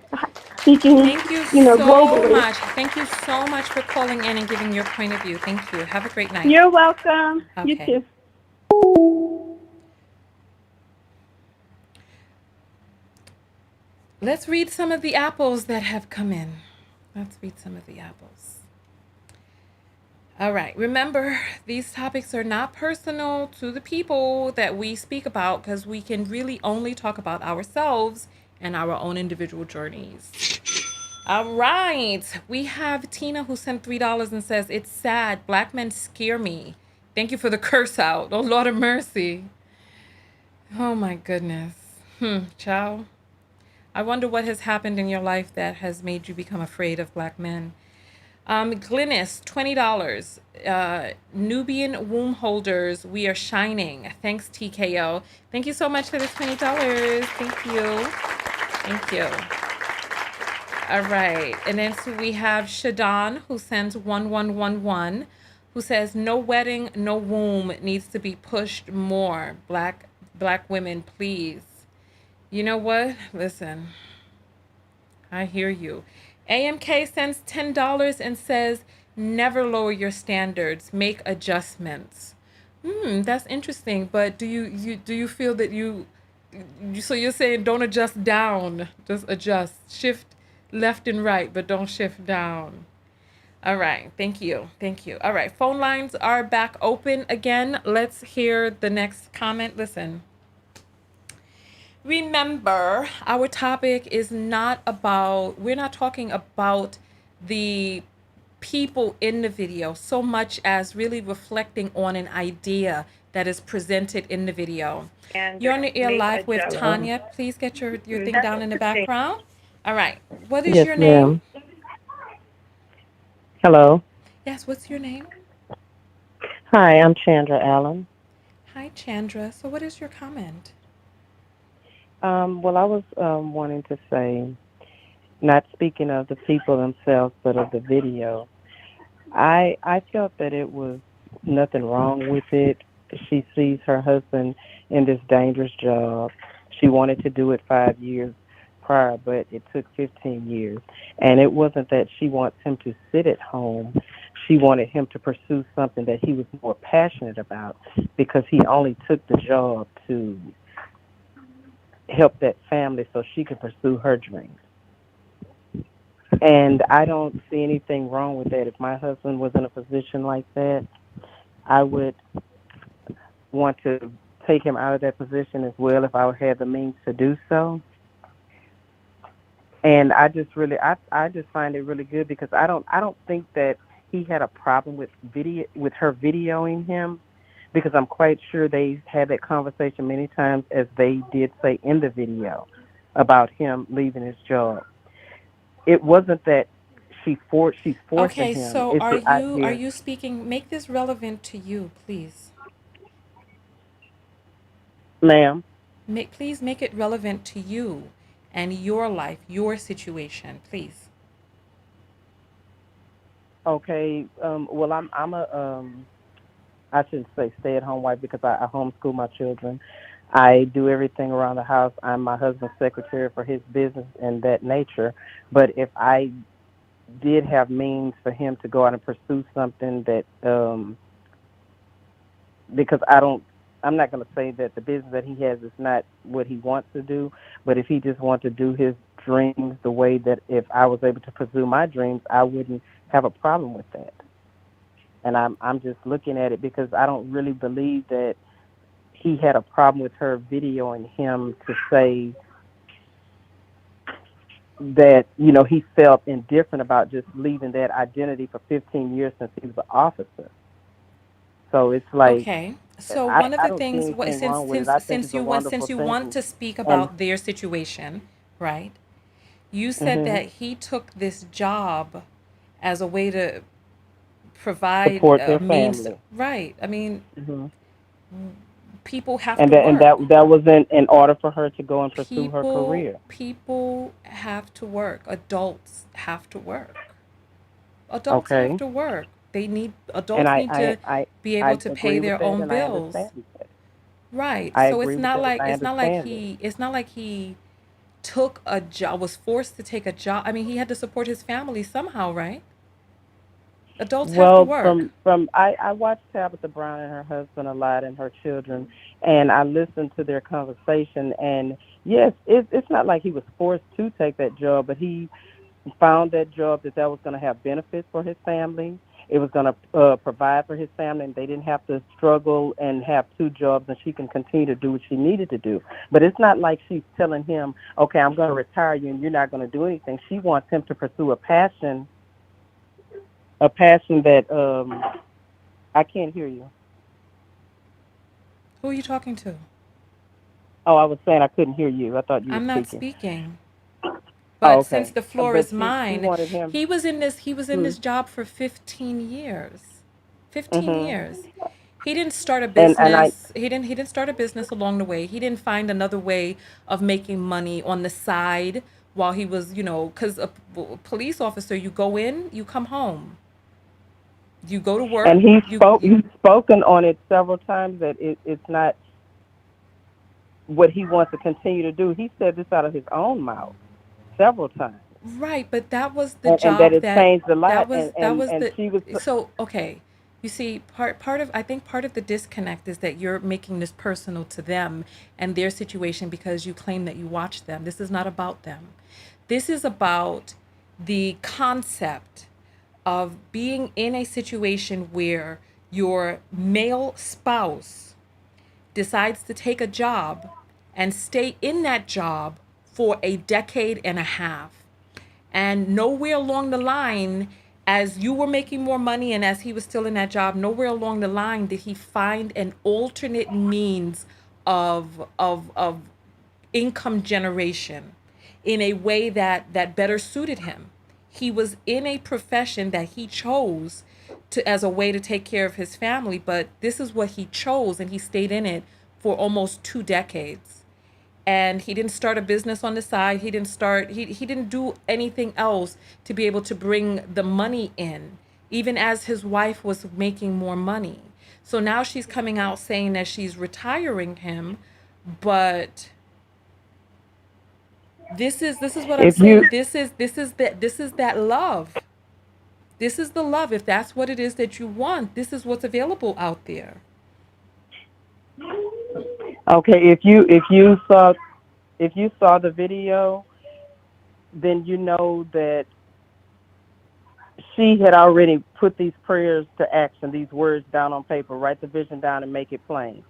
speaking, Thank you so globally. much. Thank you so much for calling in and giving your point of view. Thank you. Have a great night. You're welcome. You Okay. too. Let's read some of the apples that have come in. Let's read some of the apples. All right. Remember, these topics are not personal to the people that we speak about because we can really only talk about ourselves and our own individual journeys. All right. We have Tina who sent $3 and says, "It's sad. Black men scare me. Thank you for the curse out. Oh, Lord of mercy." Oh, my goodness. Ciao. I wonder what has happened in your life that has made you become afraid of black men. Glynis, $20. Nubian womb holders, we are shining. Thanks, TKO. Thank you so much for the $20. Thank you. Thank you. All right. And then so we have Shadon who sends 1111 who says no wedding, no womb needs to be pushed more. Black women, please. You know what? Listen. I hear you. AMK sends $10 and says never lower your standards, make adjustments. That's interesting, but do you feel that so you're saying don't adjust down, just adjust, shift left and right, but don't shift down. All right, thank you. Thank you. All right, phone lines are back open again. Let's hear the next comment. Listen. Remember, our topic is we're not talking about the people in the video so much as really reflecting on an idea that is presented in the video. And You're on the air make live with adjustments. Tanya. Please get your thing That's down in the interesting. background. All right. What is Yes, your name? ma'am. Hello. Yes, what's your name? Hi, I'm Chandra Allen. Hi, Chandra. So what is your comment? Well, I was wanting to say, not speaking of the people themselves, but of the video. I felt that it was nothing wrong with it. She sees her husband in this dangerous job. She wanted to do it 5 years prior, but it took 15 years. And it wasn't that she wants him to sit at home. She wanted him to pursue something that he was more passionate about because he only took the job to help that family so she could pursue her dreams. And I don't see anything wrong with that. If my husband was in a position like that, I would want to take him out of that position as well if I had the means to do so. And I just find it really good because I don't think that he had a problem with her videoing him because I'm quite sure they had that conversation many times as they did say in the video about him leaving his job. It wasn't that she's forcing Okay, him. so It's the are idea, you speaking, make this relevant to you, please. ma'am. Please make it relevant to you and your life, your situation, please. Okay. Well, I'm a I shouldn't say stay at home wife because I homeschool my children. I do everything around the house. I'm my husband's secretary for his business and that nature. But if I did have means for him to go out and pursue something that because I'm not going to say that the business that he has is not what he wants to do, but if he just wants to do his dreams the way that if I was able to pursue my dreams, I wouldn't have a problem with that. And I'm just looking at it because I don't really believe that he had a problem with her videoing him to say that he felt indifferent about just leaving that identity for 15 years since he was an officer. So it's like Okay. So I one of I the don't see things anything wrong with it. I think it's a since wonderful you want thing. to speak And about their situation, right? You said hmm that he took this job as a way to provide support a their means, family. right? I mean, hmm people have And to and work. that was in order for her to go and pursue her People career. people have to work. Adults have to work. Adults have Okay. to work. And Adults need to be able I to pay agree with their that, own and I bills. understand that. Right. I So agree with that. I understand it. it's not like he took a job, was forced to take a job. I mean, he had to support his family somehow, right? Adults have to Well, work. I watched Tabitha Brown and her husband a lot and her children, and I listened to their conversation. And yes, it's not like he was forced to take that job, but he found that job that was going to have benefits for his family. It was going to provide for his family, and they didn't have to struggle and have two jobs, and she can continue to do what she needed to do. But it's not like she's telling him, "Okay, I'm going to retire you, and you're not going to do anything." She wants him to pursue a passion that I can't hear you. Who are you talking to? Oh, I was saying I couldn't hear you. I thought you were I'm not speaking. speaking. Oh, But since okay. the floor But is she mine, wanted him. he was in Hmm. this job for 15 years. 15 Mhm. years. He didn't start a And I business. He didn't start a business along the way. He didn't find another way of making money on the side while he was, cuz police officer, you go in, you come home. You go to and work, he you spoke. you He's spoken on it several times that it's not what he wants to continue to do. He said this out of his own mouth several times, right, but that was the and that job it changed a lot. that was And the she was. so okay. You see, part of I think part of the disconnect is that you're making this personal to them and their situation because you claim that you watch them. This is not about them. This is about the concept of being in a situation where your male spouse decides to take a job and stay in that job for a decade and a half. And nowhere along the line, as you were making more money and as he was still in that job, nowhere along the line did he find an alternate means of income generation in a way that better suited him. He was in a profession that he chose to as a way to take care of his family, but this is what he chose and he stayed in it for almost 2 decades. And he didn't start a business on the side. He didn't do anything else to be able to bring the money in, even as his wife was making more money. So now she's coming out saying that she's retiring him, but this is what I'm If you saying. This is that love. This is the love. If that's what it is that you want, this is what's available out there. okay, if you saw the video, then you know that she had already put these prayers to action, these words down on paper. Write the vision down and make it plain.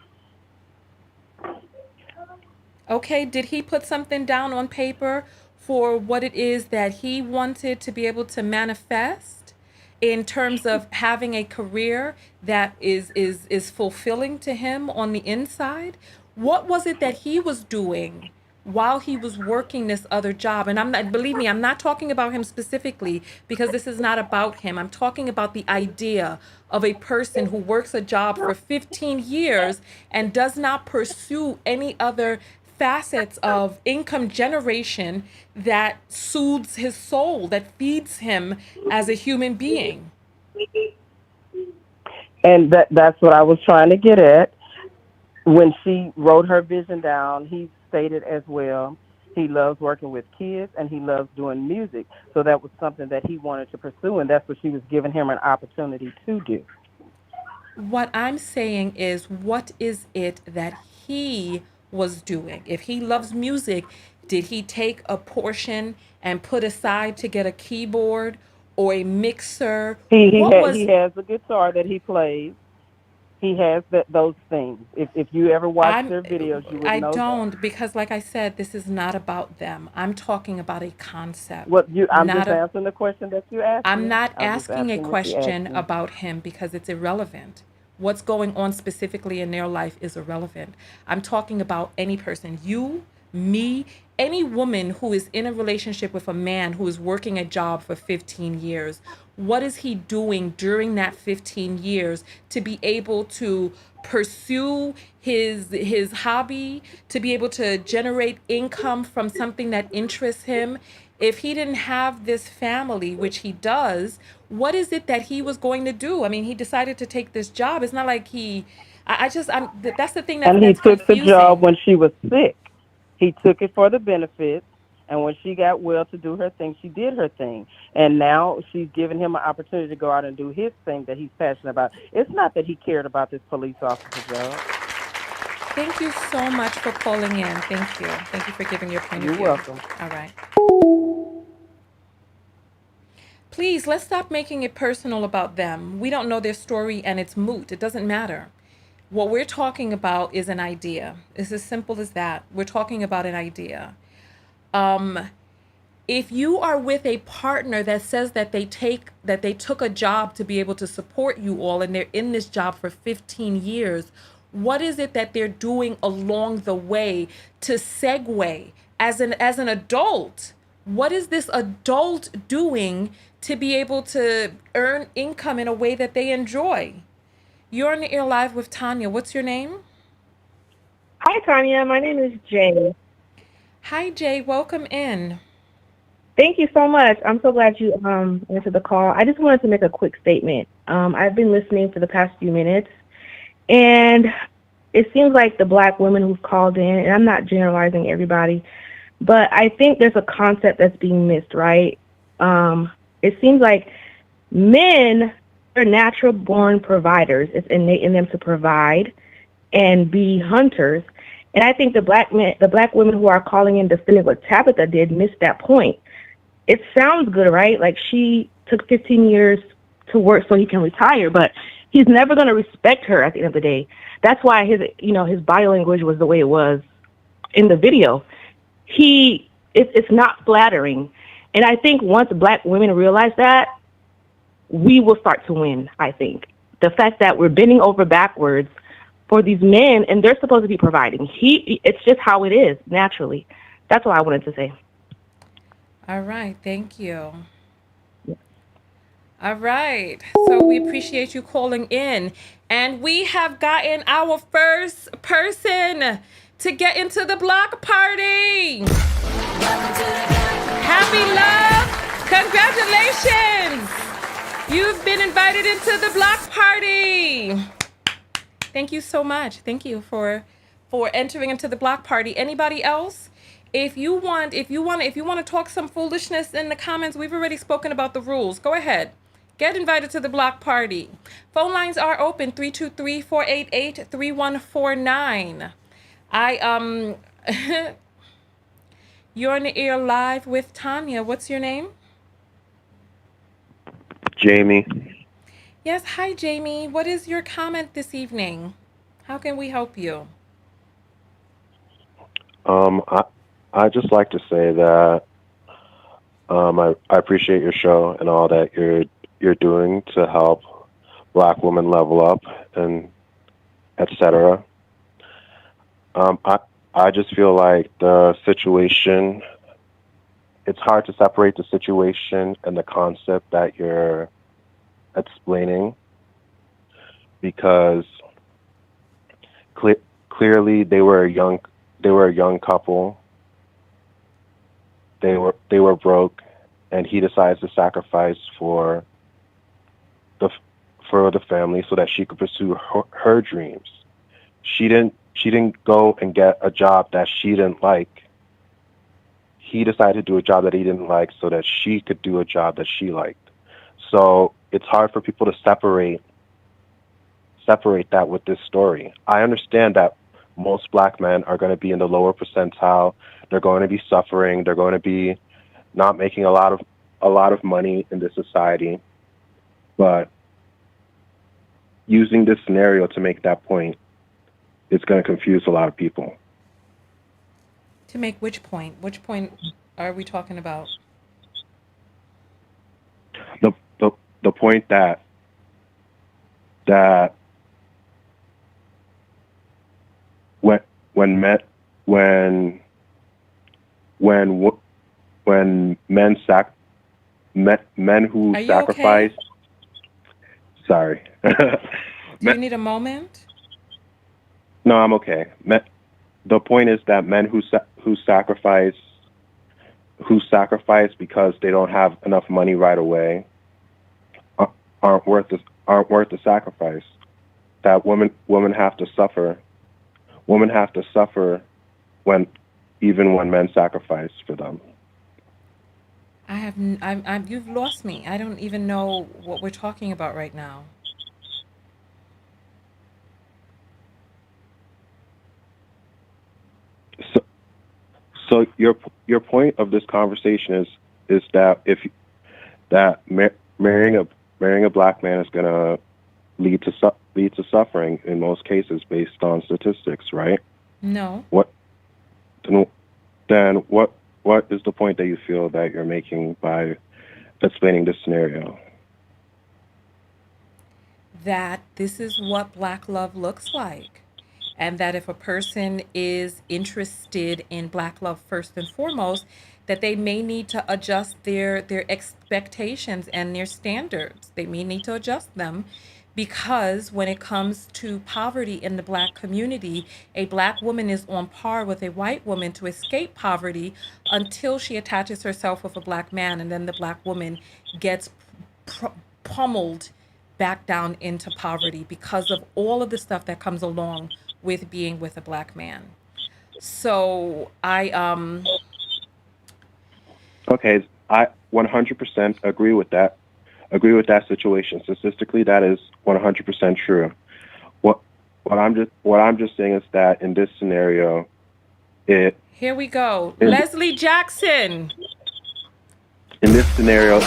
Okay, did he put something down on paper for what it is that he wanted to be able to manifest in terms of having a career that is fulfilling to him on the inside? What was it that he was doing while he was working this other job? And I'm not, believe me, I'm not talking about him specifically because this is not about him. I'm talking about the idea of a person who works a job for 15 years and does not pursue any other facets of income generation that soothes his soul, that feeds him as a human being. And that's what I was trying to get at. When she wrote her vision down, he stated as well he loves working with kids and he loves doing music. So that was something that he wanted to pursue, and that's what she was giving him an opportunity to do. What I'm saying is, what is it that he was doing? If he loves music, did he take a portion and put aside to get a keyboard or a mixer? What He was has a guitar that he plays. He has those things. If you ever watch I'm their videos, you would I know that. don't, because like I said, this is not about them. I'm talking about a concept, What you I'm not just a answering the question that you asked I'm me. not I'm just asking a answering what you asked question me. about him because it's irrelevant. What's going on specifically in their life is irrelevant. I'm talking about any person, you, me, any woman who is in a relationship with a man who is working a job for 15 years. What is he doing during that 15 years to be able to pursue his hobby, to be able to generate income from something that interests him? If he didn't have this family, which he does, what is it that he was going to do? I mean, he decided to take this job. It's not like he That's the thing And he that's took the job confusing. when she was sick. He took it for the benefits. And when she got well to do her thing, she did her thing. And now she's giving him an opportunity to go out and do his thing that he's passionate about. It's not that he cared about this police officer job. Thank you so much for calling in. Thank you. Thank you for giving your point of You're view. welcome. All right. Please, let's stop making it personal about them. We don't know their story and it's moot. It doesn't matter. What we're talking about is an idea. It's as simple as that. We're talking about an idea. If you are with a partner that says that they took a job to be able to support you all and they're in this job for 15 years, what is it that they're doing along the way to segue as an adult? What is this adult doing to be able to earn income in a way that they enjoy? You're on the air live with Tanya. What's your name? Hi, Tanya. My name is Jay. Hi, Jay. Welcome in. Thank you so much. I'm so glad you answered the call. I just wanted to make a quick statement. I've been listening for the past few minutes, and it seems like the black women who've called in, and I'm not generalizing everybody, but I think there's a concept that's being missed, right? It seems like men are natural born providers. It's innate in them to provide and be hunters. And I think the black women who are calling in defending what Tabitha did missed that point. It sounds good, right? Like she took 15 years to work so he can retire, but he's never going to respect her at the end of the day. That's why his body language was the way it was in the video. It's not flattering. And I think once black women realize that, we will start to win, I think. The fact that we're bending over backwards for these men, and they're supposed to be providing. It's just how it is, naturally. That's all I wanted to say. All right. Thank you. All right. So we appreciate you calling in. And we have gotten our first person to get into the block party. Happy love. Congratulations. You've been invited into the block party. Thank you so much. Thank you for entering into the block party. Anybody else? If you want to talk some foolishness in the comments, we've already spoken about the rules. Go ahead. Get invited to the block party. Phone lines are open 323-488-3149. You're on the air live with Tanya. What's your name? Jamie. Yes, hi Jamie. What is your comment this evening? How can we help you? I just like to say that I appreciate your show and all that you're doing to help Black women level up and etc. I just feel like the situation. It's hard to separate the situation and the concept that you're explaining because clearly they were a young couple. They were broke, and he decides to sacrifice for the family so that she could pursue her dreams. She didn't go and get a job that she didn't like. He decided to do a job that he didn't like so that she could do a job that she liked. So it's hard for people to separate that with this story. I understand that most Black men are going to be in the lower percentile. They're going to be suffering. They're going to be not making a lot of money in this society. But using this scenario to make that point, it's going to confuse a lot of people. To make which point? Which point are we talking about? The point that when men who sacrifice. Okay? Sorry. Do you need a moment? No, I'm okay. The point is that men who sacrifice because they don't have enough money right away aren't worth the sacrifice. that women have to suffer. Women have to suffer when even when men sacrifice for them. You've lost me. I don't even know what we're talking about right now. So, so your point of this conversation is that if that marrying a black man is going to lead to suffering in most cases based on statistics, right? No. What then what is the point that you feel that you're making by explaining this scenario? That this is what black love looks like. And that if a person is interested in black love first and foremost, that they may need to adjust their expectations and their standards. They may need to adjust them because when it comes to poverty in the black community, a black woman is on par with a white woman to escape poverty until she attaches herself with a black man, and then the black woman gets pr- pummeled back down into poverty because of all of the stuff that comes along with being with a black man. So Okay, I 100% agree with that. Agree with that situation. Statistically, that is 100% true. What what I'm just saying is that in this scenario, here we go. Leslie Jackson. in this scenario, it's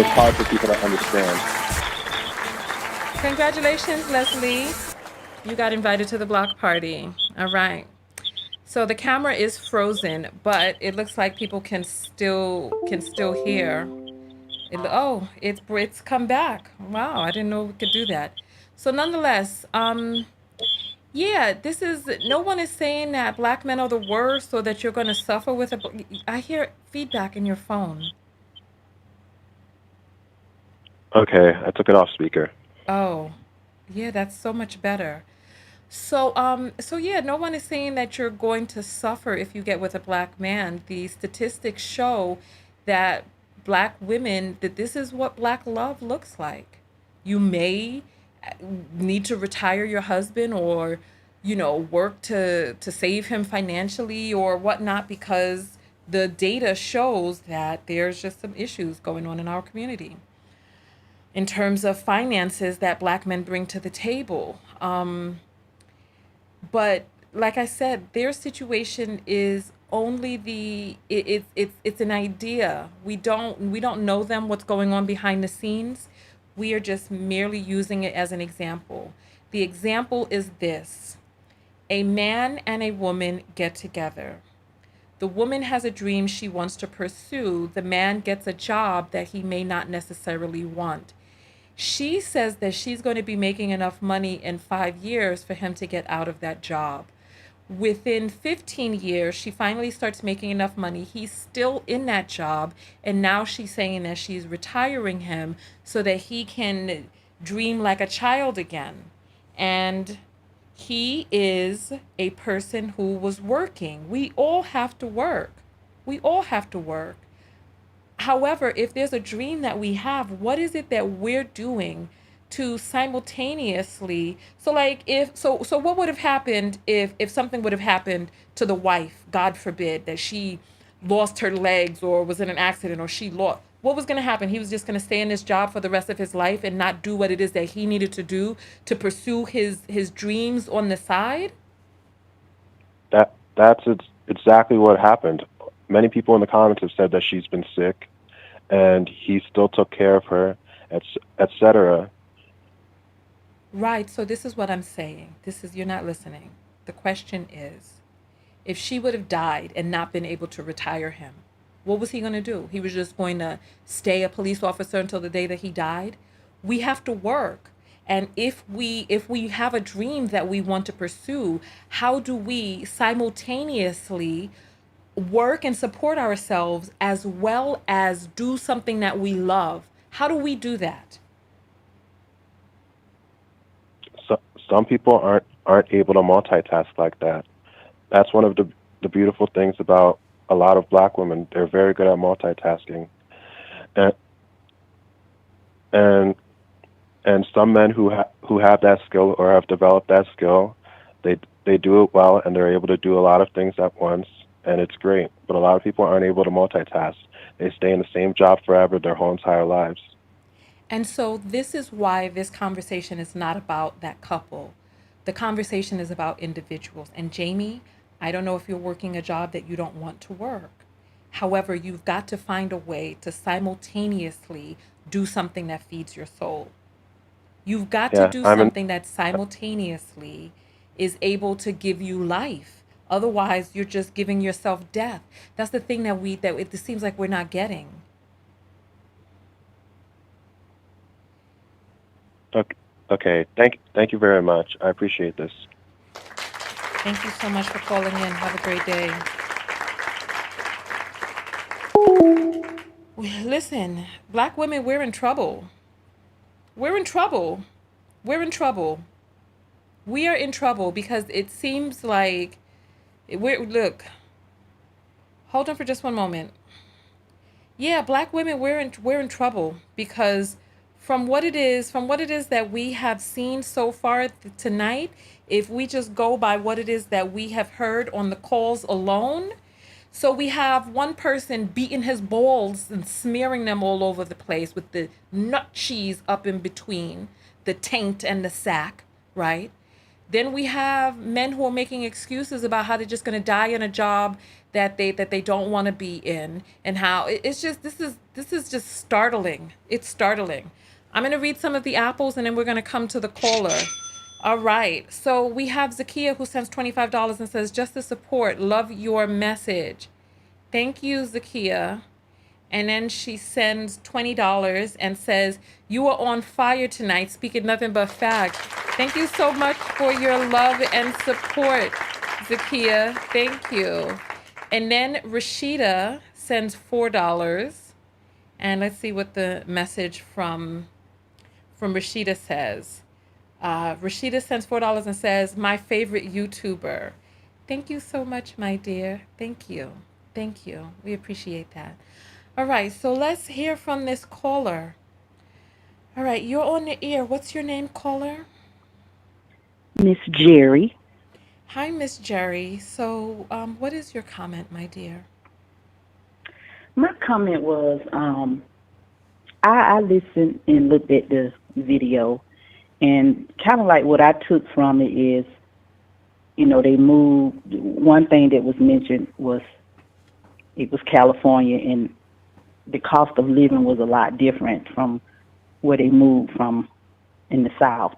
hard for people to understand. Congratulations, Leslie. You got invited to the block party. All right. So the camera is frozen, but it looks like people can still hear. It's come back. Wow, I didn't know we could do that. So nonetheless, yeah, this is no one is saying that black men are the worst or that you're going to suffer with it. I hear feedback in your phone. Okay, I took it off speaker. Oh, yeah, that's so much better. So yeah, no one is saying that you're going to suffer if you get with a black man. The statistics show that black women, that this is what black love looks like. You may need to retire your husband or, work to save him financially or whatnot because the data shows that there's just some issues going on in our community in terms of finances that black men bring to the table. But like I said, their situation is only it's an idea. We don't know them, what's going on behind the scenes. We are just merely using it as an example. The example is this: a man and a woman get together. The woman has a dream she wants to pursue. The man gets a job that he may not necessarily want. She says that she's going to be making enough money in 5 years for him to get out of that job. Within 15 years, she finally starts making enough money. He's still in that job. And now she's saying that she's retiring him so that he can dream like a child again. And he is a person who was working. We all have to work. We all have to work. However, if there's a dream that we have, what is it that we're doing to simultaneously, so like if so what would have happened if something would have happened to the wife, God forbid, that she lost her legs or was in an accident or she lost, what was going to happen? He was just going to stay in this job for the rest of his life and not do what it is that he needed to do to pursue his dreams on the side? That's exactly what happened. Many people in the comments have said that she's been sick, and he still took care of her, etc. Right. So this is what I'm saying. You're not listening. The question is, if she would have died and not been able to retire him, what was he going to do? He was just going to stay a police officer until the day that he died? We have to work. And if we have a dream that we want to pursue, how do we simultaneously work and support ourselves as well as do something that we love? How do we do that? So, some people aren't able to multitask like that. That's one of the beautiful things about a lot of black women. They're very good at multitasking, and and And some men who have that skill or have developed that skill, they do it well and they're able to do a lot of things at once, and it's great. But a lot of people aren't able to multitask. They stay in the same job forever their whole entire lives. And so this is why this conversation is not about that couple. The conversation is about individuals. And Jamie, I don't know if you're working a job that you don't want to work. However, you've got to find a way to simultaneously do something that feeds your soul. You've got to Yeah, do I'm in. something that simultaneously is able to give you life. Otherwise, you're just giving yourself death. That's the thing that it seems like we're not getting. Okay. Thank you very much. I appreciate this. Thank you so much for calling in. Have a great day. Listen, black women, we're in trouble. We're in trouble. We're in trouble. We are in trouble because it seems like look, hold on for just one moment. Yeah, black women, we're in trouble because from what it is that we have seen so far tonight, if we just go by what it is that we have heard on the calls alone, so we have one person beating his balls and smearing them all over the place with the nut cheese up in between the taint and the sack, right? Then we have men who are making excuses about how they're just going to die in a job that they don't want to be in, and how it's just this is just startling. It's startling. I'm going to read some of the apples and then we're going to come to the caller. All right. So we have Zakia who sends $25 and says, "Just the support. Love your message." Thank you, Zakia. And then she sends $20 and says, "You are on fire tonight, speaking nothing but facts." Thank you so much for your love and support, Zakia. Thank you. And then Rashida sends $4. And let's see what the message from Rashida says. Rashida sends $4 and says, "My favorite YouTuber." Thank you so much, my dear. Thank you. Thank you. We appreciate that. All right, so let's hear from this caller. All right, you're on the air. What's your name, caller? Miss Jerry. Hi, Miss Jerry. So, what is your comment, my dear? My comment was, I listened and looked at the video, and kind of like what I took from it is, they moved. One thing that was mentioned was it was California, and the cost of living was a lot different from where they moved from in the South.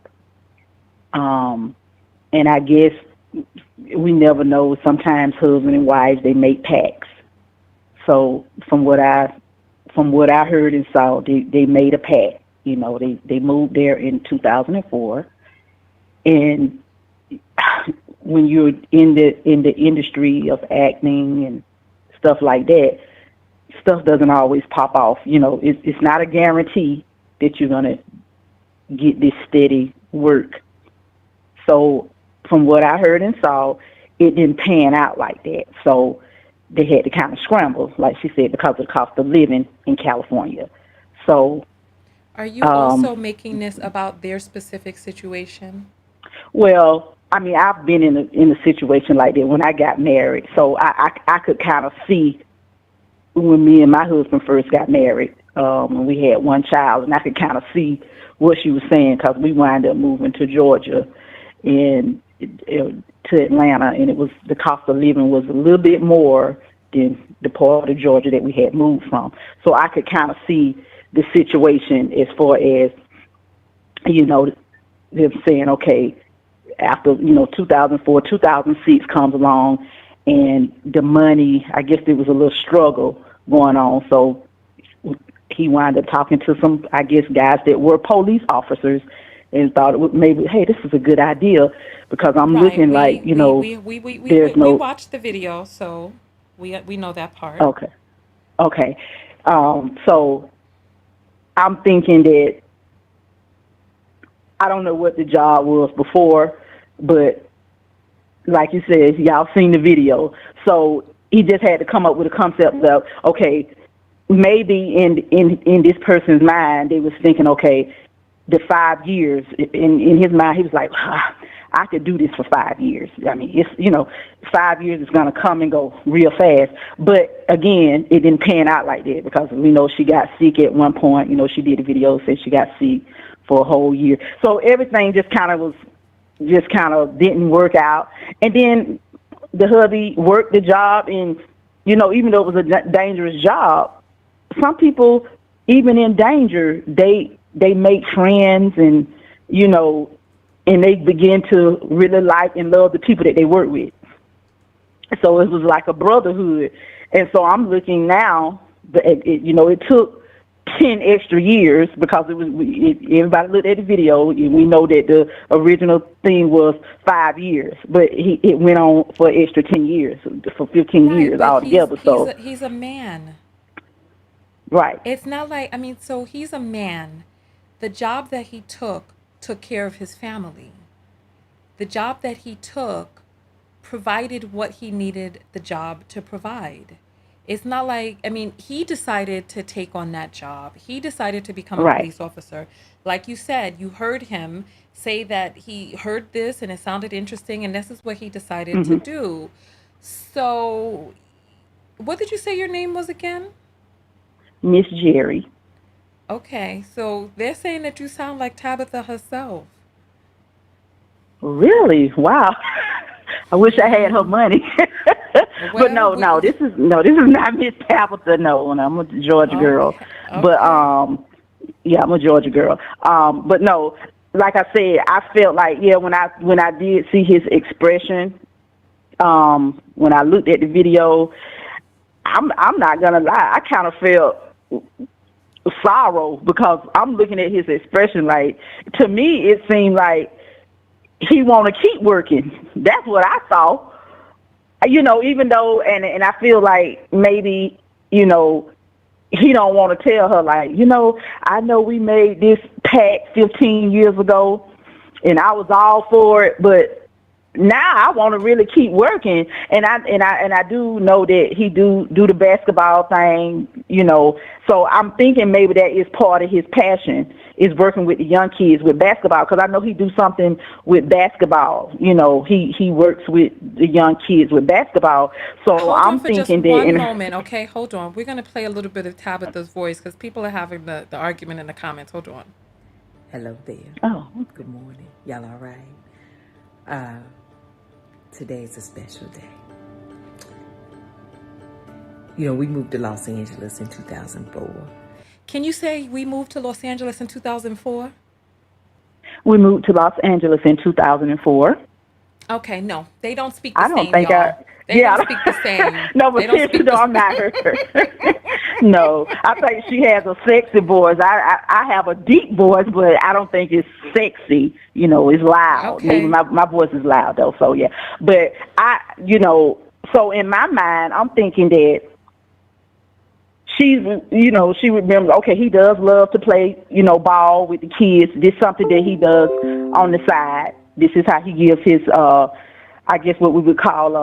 And I guess we never know. Sometimes husband and wives, they make pacts. So from what I heard and saw, they made a pact. They moved there in 2004, and when you're in the industry of acting and stuff like that, stuff doesn't always pop off. It's not a guarantee that you're gonna get this steady work. So from what I heard and saw, it didn't pan out like that. So they had to kind of scramble, like she said, because of the cost of living in California. So are you also making this about their specific situation? Well, I mean, I've been in a situation like that when I got married. So I could kind of see when me and my husband first got married, when we had one child, and I could kind of see what she was saying because we wound up moving to Georgia and to Atlanta, and it was the cost of living was a little bit more than the part of Georgia that we had moved from. So I could kind of see the situation as far as, them saying, okay, after, 2004, 2006 comes along, and the money, I guess there was a little struggle going on. So he wound up talking to some, I guess, guys that were police officers and thought it would maybe, hey, this is a good idea because I'm looking like, there's no. We watched the video, so we know that part. Okay. So I'm thinking that I don't know what the job was before, but like you said, y'all seen the video. So he just had to come up with a concept of, okay, maybe in this person's mind, they was thinking, okay, the 5 years. In his mind, he was like, I could do this for 5 years. I mean, it's 5 years is gonna come and go real fast. But again, it didn't pan out like that because we know she got sick at one point. She did a video said she got sick for a whole year. So everything just kind of didn't work out. And then the hubby worked the job, and even though it was a dangerous job, some people, even in danger, they make friends, and and they begin to really like and love the people that they work with. So it was like a brotherhood. And so I'm looking now, it took 10 extra years because everybody looked at the video, and we know that the original thing was 5 years, but it went on for an extra 10 years, for 15 Right, years but altogether. So, he's a man. right, It's not like, I mean, so he's a man. The job that he took care of his family. The job that he took provided what he needed the job to provide. It's not like, I mean, he decided to take on that job. He decided to become a right. police officer. Like you said, you heard him say that he heard this and it sounded interesting, and this is what he decided to Hmm. do. So, what did you say your name was again? Miss Jerry. Okay, so they're saying that you sound like Tabitha herself. Really? Wow. I wish I had her Mm-hmm. money. But Well, no, this is not Miss Tabitha. No, and I'm a Georgia girl. okay, But okay. yeah, I'm a Georgia girl. But no, like I said, I felt like, yeah, when I did see his expression, when I looked at the video, I'm not gonna lie, I kind of felt sorrow because I'm looking at his expression. Like, to me, it seemed like he want to keep working. That's what I saw. Even though, and I feel like maybe, you know, he don't want to tell her, like, I know we made this pact 15 years ago, and I was all for it, but now I want to really keep working, and I do know that he do the basketball thing, So I'm thinking maybe that is part of his passion, is working with the young kids with basketball, because I know he do something with basketball. He works with the young kids with basketball. So Hold on I'm for just thinking one that, moment, okay? Hold on. We're going to play a little bit of Tabitha's voice because people are having the argument in the comments. Hold on. Hello there. oh, Good morning. Y'all all right? Uh, Today's a special day. We moved to Los Angeles in 2004. Can you say we moved to Los Angeles in 2004? we moved to Los Angeles in 2004. Okay, no. They don't speak the I don't same, think y'all. They yeah. don't speak the same. No, They but don't seriously, speak no, the I'm not her. No, I think she has a sexy voice. I have a deep voice, but I don't think it's sexy. It's loud. Maybe Okay. my voice is loud though. So yeah, but so in my mind, I'm thinking that she remembers. Okay, he does love to play, ball with the kids. This is something that he does on the side. This is how he gives his, I guess what we would call,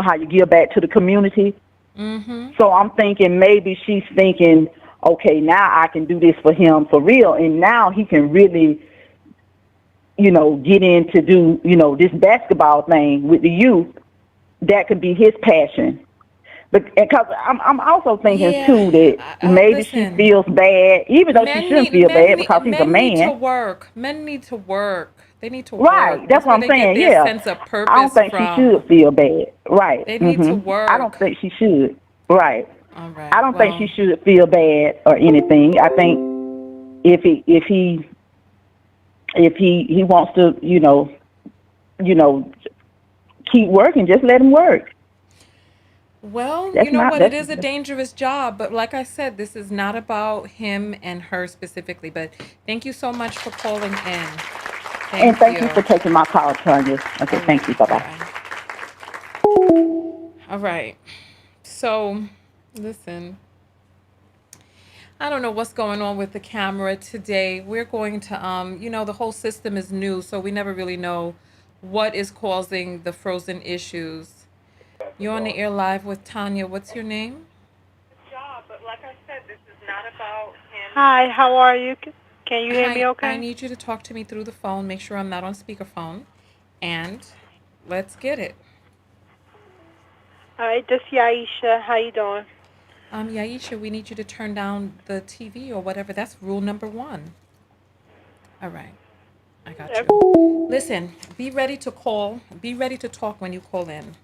how you give back to the community. Mm-hmm. So I'm thinking maybe she's thinking, okay, now I can do this for him for real, and now he can really, get in to do, this basketball thing with the youth. That could be his passion. But because I'm also thinking Yeah. too that maybe she Listen, feels bad, even though she shouldn't feel bad because he's a men need to man. work. Men need to work. They need to Right. work. That's That's what where I'm they get saying. their Yeah. sense of I don't purpose think she from. should feel bad. Right. They need to I don't work. think she should. Right. All I right. don't think she Well, should feel bad or anything. I think if he wants to, you know, keep working, just let him work. well, you That's know my what? It that's is a dangerous job, but like I said, this is not about him and her specifically. But thank you so much for calling in. and Thank thank you you. for taking my call, Tanya. Okay, All thank right. you. Bye Bye bye. bye. All right. So, listen, I don't know what's going on with the camera today. We're going to, the whole system is new, so we never really know what is causing the frozen issues. You're on the air live with Tanya. What's your name? Job, but like I said, this is not about him. Hi, how are you? Can you hear me Hi, I okay? need you to talk to me through the phone. Make sure I'm not on speakerphone. And let's get it. All right, this is Yaisha. How you doing? Yaisha, we need you to turn down the TV or whatever. That's rule number one. All right, I got Yep. you. Listen, be ready to call. Be ready to talk when you call in.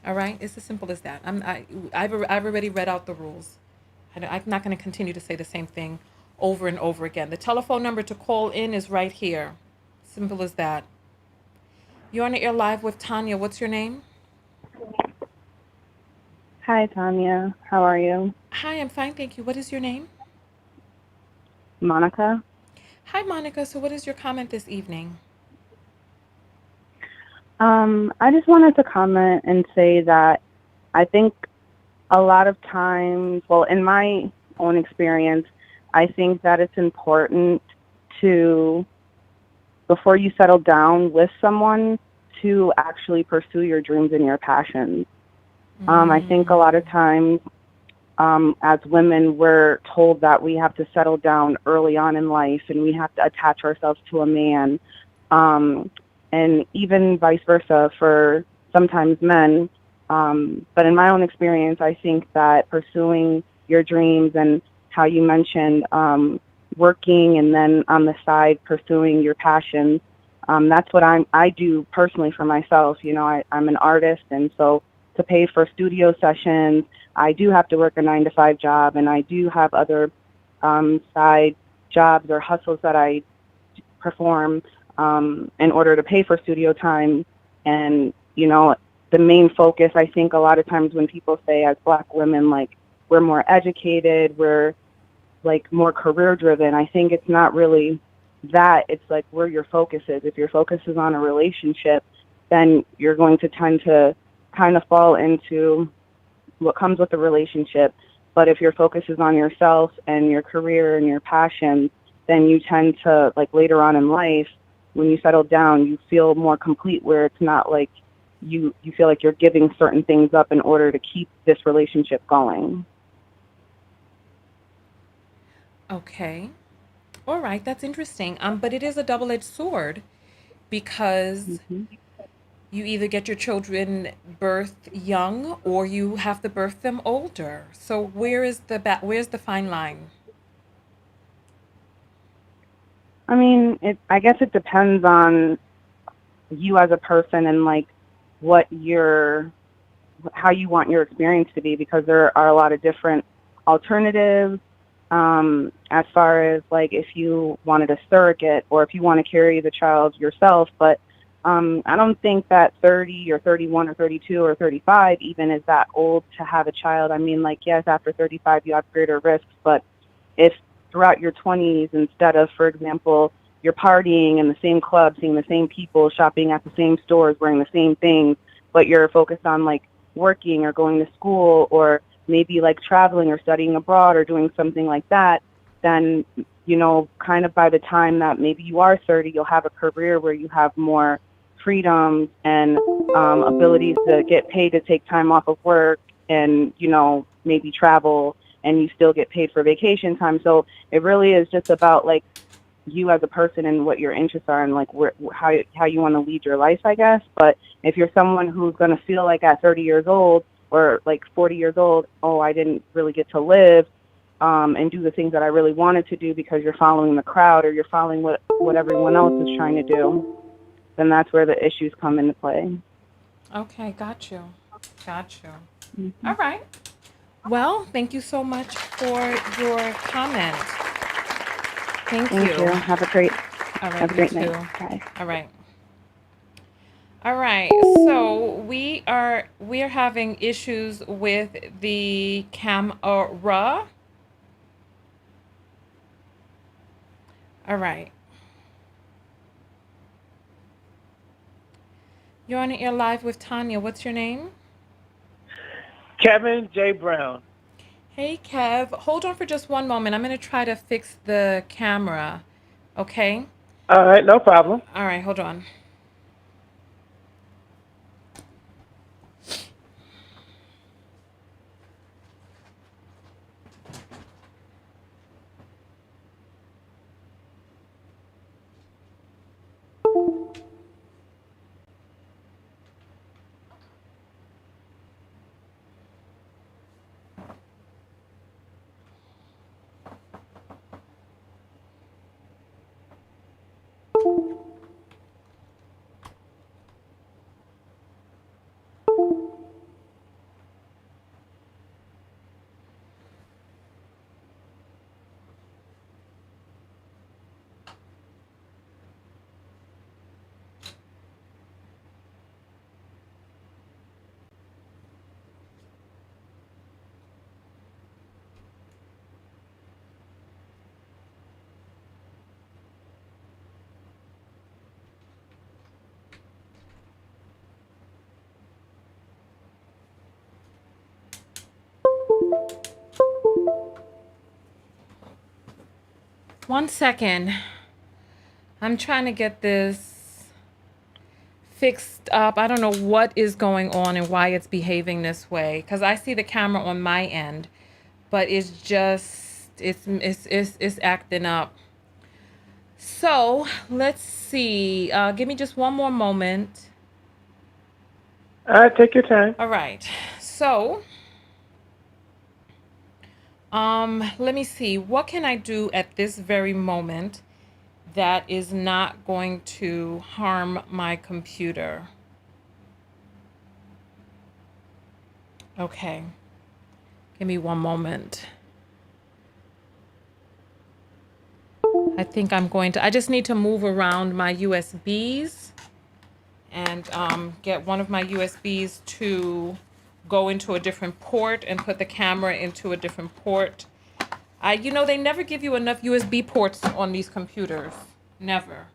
All right, it's as simple as that. I've already read out the rules. I'm not going to continue to say the same thing over and over again. The telephone number to call in is right here. Simple as that. You're on the air live with Tanya. What's your name? Hi, Tanya. How are you? Hi, I'm fine, thank you. What is your name? Monica. Hi, Monica. So, what is your comment this evening? I just wanted to comment and say that I think a lot of times, well, in my own experience, I think that it's important to, before you settle down with someone, to actually pursue your dreams and your passions. I think a lot of times, as women, we're told that we have to settle down early on in life and we have to attach ourselves to a man. And even vice versa for sometimes men. But in my own experience, I think that pursuing your dreams and how you mentioned working and then on the side pursuing your passions, that's what I do personally for myself. You know, I'm an artist, and so to pay for studio sessions, I do have to work a 9 to 5 job, and I do have other side jobs or hustles that I perform in order to pay for studio time. And, you know, the main focus, I think a lot of times when people say as Black women, like, we're more educated, we're like more career driven, I think it's not really that. It's like where your focus is. If your focus is on a relationship, then you're going to tend to kind of fall into what comes with the relationship. But if your focus is on yourself and your career and your passion, then you tend to, like, later on in life, when you settle down, you feel more complete, where it's not like you feel like you're giving certain things up in order to keep this relationship going. Okay. All right, that's interesting. But it is a double-edged sword because Mm-hmm. you either get your children birthed young or you have to birth them older. So where's the fine line? I mean, I guess it depends on you as a person and like what how you want your experience to be, because there are a lot of different alternatives as far as like if you wanted a surrogate or if you want to carry the child yourself. But I don't think that 30 or 31 or 32 or 35 even is that old to have a child. I mean, like, yes, after 35 you have greater risks, but if throughout your 20s, instead of, for example, you're partying in the same club, seeing the same people, shopping at the same stores, wearing the same things, but you're focused on like working or going to school or maybe like traveling or studying abroad or doing something like that, then, you know, kind of by the time that maybe you are 30, you'll have a career where you have more freedoms and abilities to get paid to take time off of work and, you know, maybe travel, and you still get paid for vacation time. So it really is just about like you as a person and what your interests are and like how you want to lead your life, I guess. But if you're someone who's going to feel like at 30 years old or like 40 years old, oh, I didn't really get to live and do the things that I really wanted to do because you're following the crowd or you're following what everyone else is trying to do, then that's where the issues come into play. Okay, got you. Got you. Mm-hmm. All right. Well, thank you so much for your comment. Thank Thank you. you. Have a All right, you great night. too. Bye. All right. All right. So we are having issues with the camera. All right. You're on the air live with Tanya. What's your name? Kevin J. Brown. Hey, Kev. Hold on for just one moment. I'm going to try to fix the camera. Okay? All right, no problem. All right, hold on. 1 second. I'm trying to get this fixed up. I don't know what is going on and why it's behaving this way. Because I see the camera on my end, but it's just, it's acting up. So let's see. Give me just one more moment. All right, take your time. All right. So, let me see. What can I do at this very moment that is not going to harm my computer? Okay. Give me one moment. I think I'm going to, I just need to move around my USBs and get one of my USBs to go into a different port and put the camera into a different port. You know, they never give you enough USB ports on these computers. Never.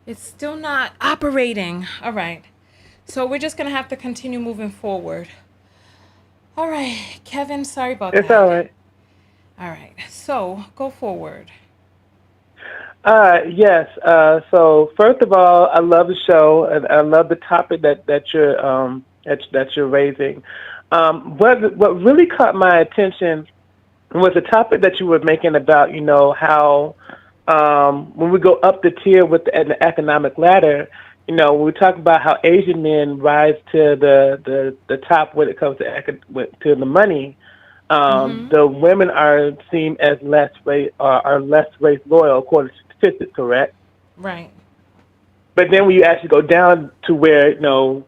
It's still not operating. All right. So we're just going to have to continue moving forward. All right. Kevin, sorry about It's that. all right. All right. So go forward. Yes. So first of all, I love the show, and I love the topic that you're raising. What really caught my attention was the topic that you were making about, how when we go up the tier with the economic ladder, when we talk about how Asian men rise to the top when it comes to the money, the women are seen as are less race loyal according to statistics, correct? Right. But then when you actually go down to where, down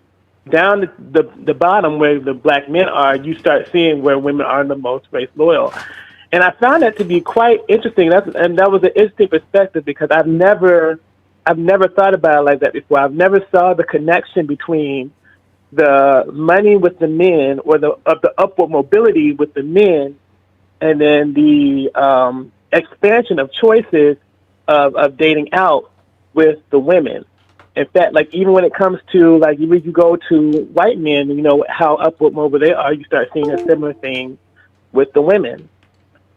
the bottom where the black men are, you start seeing where women are the most race loyal. And I found that to be quite interesting. And that was an interesting perspective because I've never thought about it like that before. I've never saw the connection between the money with the men or the upward mobility with the men, and then the expansion of choices of dating out with the women. In fact, like even when it comes to like when you go to white men, how upward mobile they are, you start seeing a similar thing with the women.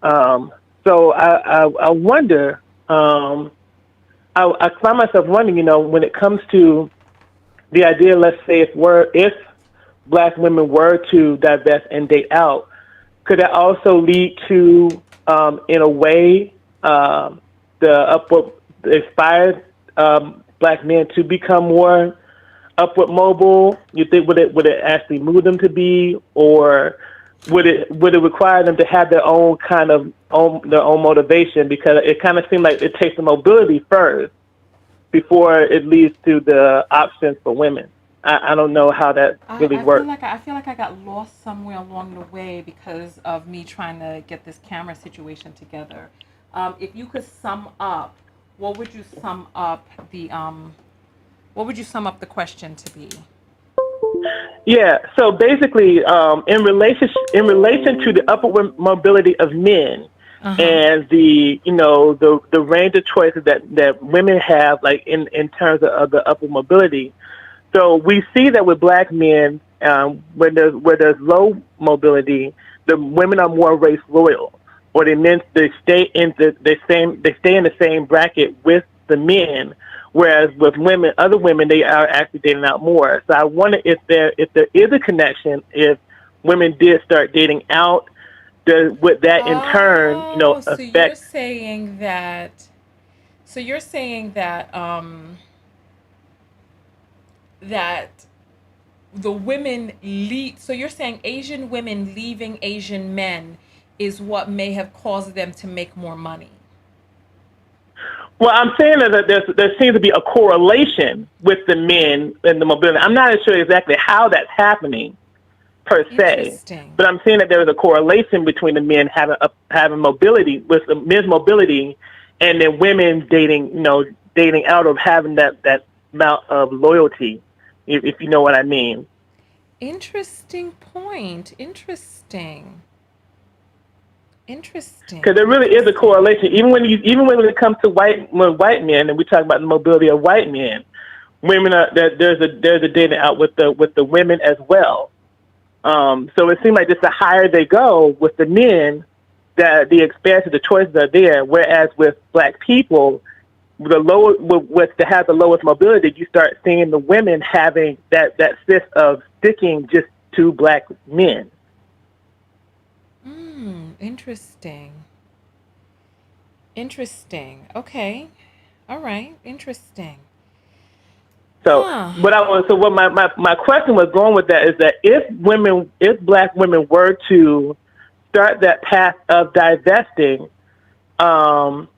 So I wonder. I find myself wondering, when it comes to the idea, let's say if black women were to divest and date out, could that also lead to, in a way, the upward inspired black men to become more upward mobile? You think would it actually move them to be, or would it require them to have their own kind of their own motivation? Because it kind of seemed like it takes the mobility first before it leads to the options for women. I don't know how that really works. I feel like I got lost somewhere along the way because of me trying to get this camera situation together. If you could sum up, what would you sum up the question to be? Yeah. So basically, in relation to the upward mobility of men and the range of choices that women have, like in terms of the upward mobility. So we see that with black men, where there's low mobility, the women are more race loyal, or they stay in the same bracket with the men. Whereas with other women, they are actually dating out more. So I wonder if there is a connection. If women did start dating out, would that in turn, So you're affect? saying that. So you're saying that that the women lead. So you're saying Asian women leaving Asian men is what may have caused them to make more money. Well, I'm saying that there seems to be a correlation with the men and the mobility. I'm not sure exactly how that's happening per se, Interesting. but I'm saying that there is a correlation between the men having mobility, with the men's mobility, and then women dating out of having that amount of loyalty, if you know what I mean. Interesting point. Interesting. Because there really is a correlation, even when it comes to white men, and we talk about the mobility of white men, women are there's a dating out with the women as well. So it seems like just the higher they go with the men, that the expansion, the choices are there. Whereas with black people, with to have the lowest mobility, you start seeing the women having that sense of sticking just to black men. Interesting. Interesting. Okay. All right. Interesting. So what my question was going with that is that if black women were to start that path of divesting, and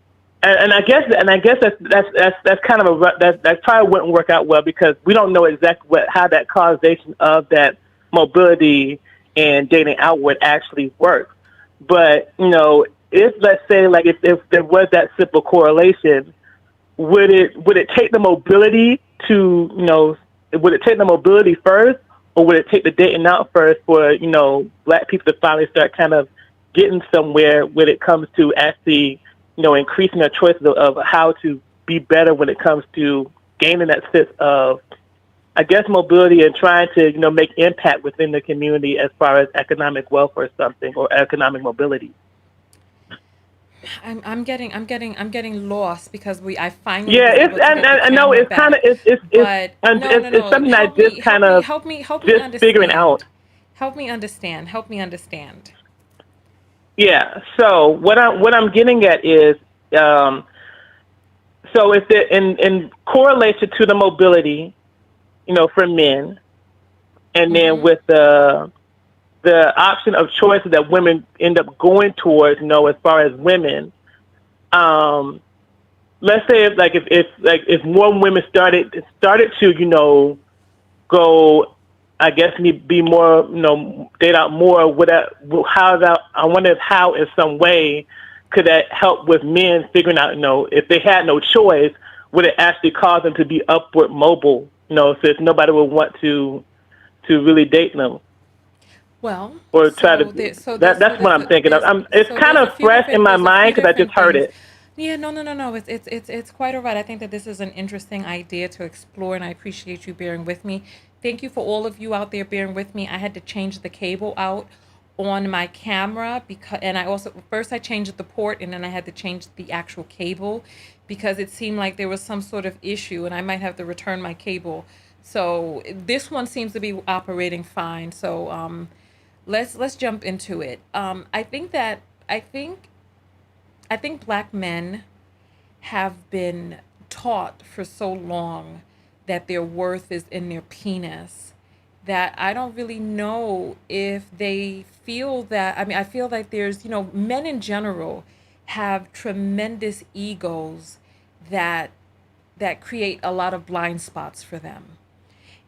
I guess that's kind of that probably wouldn't work out well, because we don't know exactly how that causation of that mobility and dating out would actually work. But if, let's say, like if there was that simple correlation, would it take the mobility to would it take the mobility first, or would it take the dating out first for black people to finally start kind of getting somewhere when it comes to actually increasing their choices of how to be better when it comes to gaining that sense of, I guess, mobility, and trying to make impact within the community as far as economic wealth or something, or economic mobility. I'm getting lost, because I finally Yeah, was able to get the I know camera it's kind of back. But it's something I just kind of help me just figuring out. Help me understand. Help me understand. Yeah. So what I'm getting at is, so if in correlation to the mobility, for men, and then with the option of choices that women end up going towards, as far as women, let's say if more women started to go, I guess, be more, date out more. I wonder how in some way could that help with men figuring out, if they had no choice, would it actually cause them to be upward mobile, since nobody would want to really date them. Well, Or try to. That's what I'm thinking of. It's kind of fresh in my mind because I just heard it. Yeah, no. It's quite all right. I think that this is an interesting idea to explore, and I appreciate you bearing with me. Thank you for all of you out there bearing with me. I had to change the cable out on my camera, and I also first I changed the port, and then I had to change the actual cable, because it seemed like there was some sort of issue, and I might have to return my cable. So this one seems to be operating fine. So let's jump into it. I think black men have been taught for so long that their worth is in their penis, that I don't really know if they feel that. I mean, I feel like there's, men in general have tremendous egos that create a lot of blind spots for them.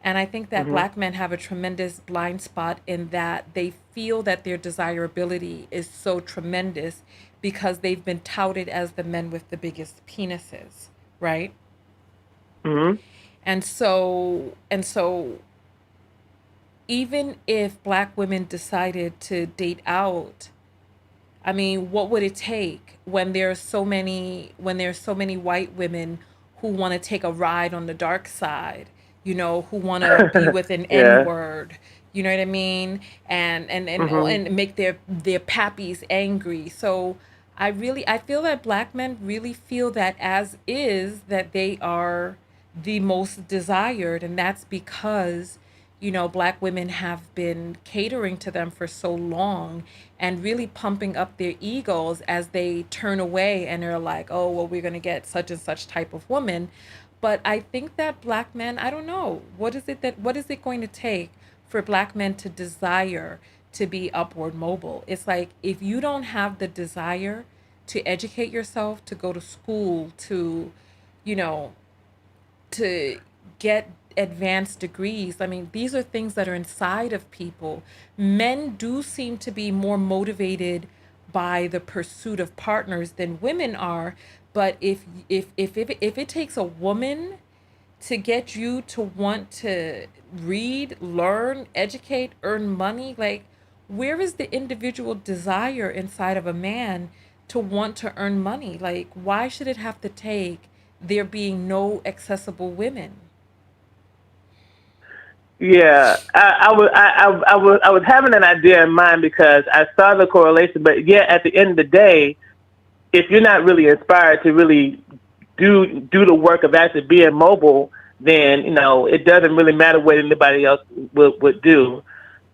And I think that black men have a tremendous blind spot in that they feel that their desirability is so tremendous because they've been touted as the men with the biggest penises, right? And so even if black women decided to date out, I mean, what would it take when there's so many white women who want to take a ride on the dark side, who want to be with an N-word, you know what I mean? And make their pappies angry. So I feel that black men really feel that as is, that they are the most desired, and that's because black women have been catering to them for so long and really pumping up their egos as they turn away and are like, oh, well, we're going to get such and such type of woman. But I think that black men, I don't know, what is it going to take for black men to desire to be upward mobile? It's like, if you don't have the desire to educate yourself, to go to school, to, you know, to get advanced degrees. I mean, these are things that are inside of people. Men do seem to be more motivated by the pursuit of partners than women are. But if it takes a woman to get you to want to read, learn, educate, earn money, like, where is the individual desire inside of a man to want to earn money? Like, why should it have to take there being no accessible women? Yeah, I was having an idea in mind because I saw the correlation, but yeah, at the end of the day, if you're not really inspired to really do the work of actually being mobile, then it doesn't really matter what anybody else would do.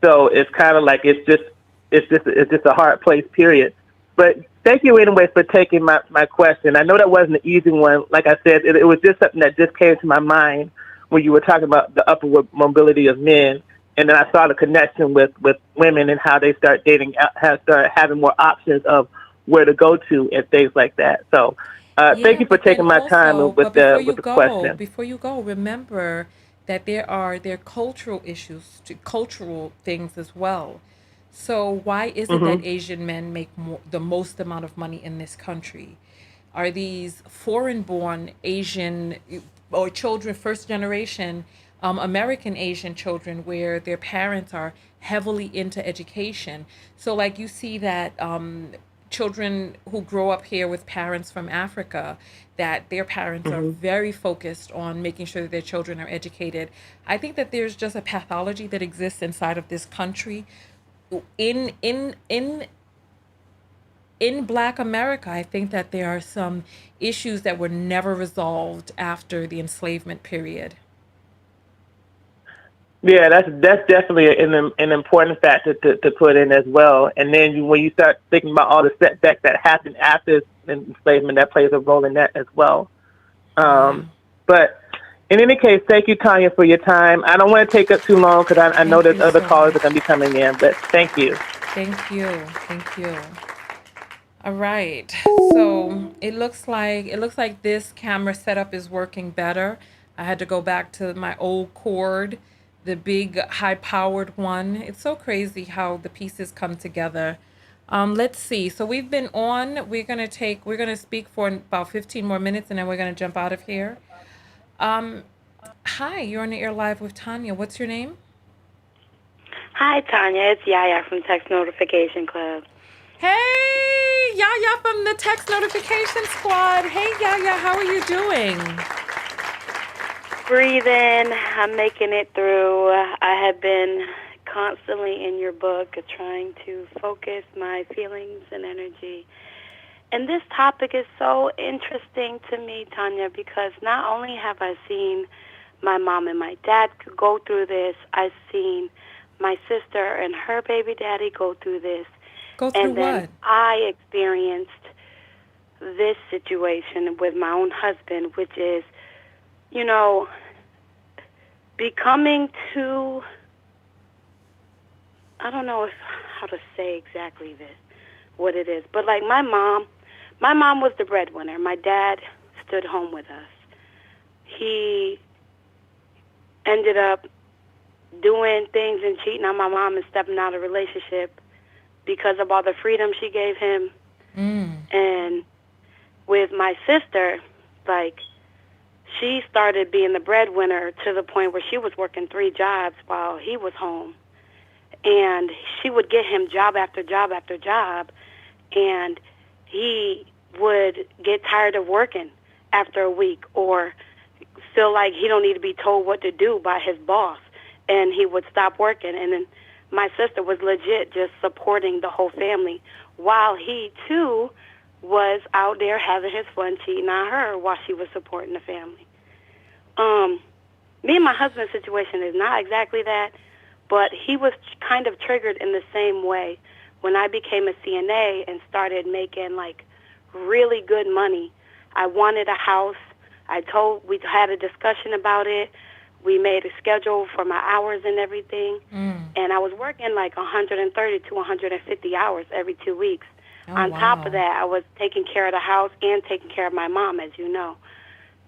So it's kind of like it's just a hard place, period. But thank you anyway for taking my question. I know that wasn't an easy one. Like I said, it was just something that just came to my mind when you were talking about the upward mobility of men. And then I saw the connection with women and how they start dating, have started having more options of where to go to and things like that. So thank Yeah, you for but then taking my time also, with but before with you the go, question. before you go, remember that there are cultural issues, cultural things as well. So why is it that Hmm. Asian men make the most amount of money in this country? Are these foreign-born Asian or children, first generation American Asian children, where their parents are heavily into education? So, like, you see that children who grow up here with parents from Africa, that their parents are Hmm. very focused on making sure that their children are educated. I think that there's just a pathology that exists inside of this country in in in in Black America. I think that there are some issues that were never resolved after the enslavement period. Yeah, that's definitely an important factor to put in as well. And then when you start thinking about all the setbacks that happened after enslavement, that plays a role in that as well. Yeah. But in any case, thank you, Tanya, for your time. I don't want to take up too long because I know Thank there's you other so callers that are much. going to be coming in. But thank you. Thank you. Thank you. All right. So it looks like this camera setup is working better. I had to go back to my old cord, the big high-powered one. It's so crazy how the pieces come together. Let's see. So we've been on. We're gonna speak for about 15 more minutes, and then we're gonna jump out of here. Um, Hi, you're on the air live with Tanya. What's your name? Hi, Tanya. It's Yaya from Text Notification Club. Hey, Yaya from the Text Notification Squad. Hey, Yaya, how are you doing? Breathing. I'm making it through. I have been constantly in your book trying to focus my feelings and energy. And this topic is so interesting to me, Tanya, because not only have I seen my mom and my dad go through this, I've seen my sister and her baby daddy go through this. Go through And then what? I experienced this situation with my own husband, which is, becoming too, I don't know how to say exactly what it is. But like my mom was the breadwinner. My dad stood home with us. He ended up doing things and cheating on my mom and stepping out of a relationship because of all the freedom she gave him. And with my sister, like, she started being the breadwinner to the point where she was working 3 jobs while he was home. And she would get him job after job after job, and he would get tired of working after a week or feel like he don't need to be told what to do by his boss, and he would stop working. And then my sister was legit just supporting the whole family while he, too, was out there having his fun cheating on her while she was supporting the family. Me and my husband's situation is not exactly that, but he was kind of triggered in the same way. When I became a CNA and started making, like, really good money, I wanted a house. We had a discussion about it. We made a schedule for my hours and everything. And I was working like 130 to 150 hours every 2 weeks. On top of that, I was taking care of the house and taking care of my mom, as you know.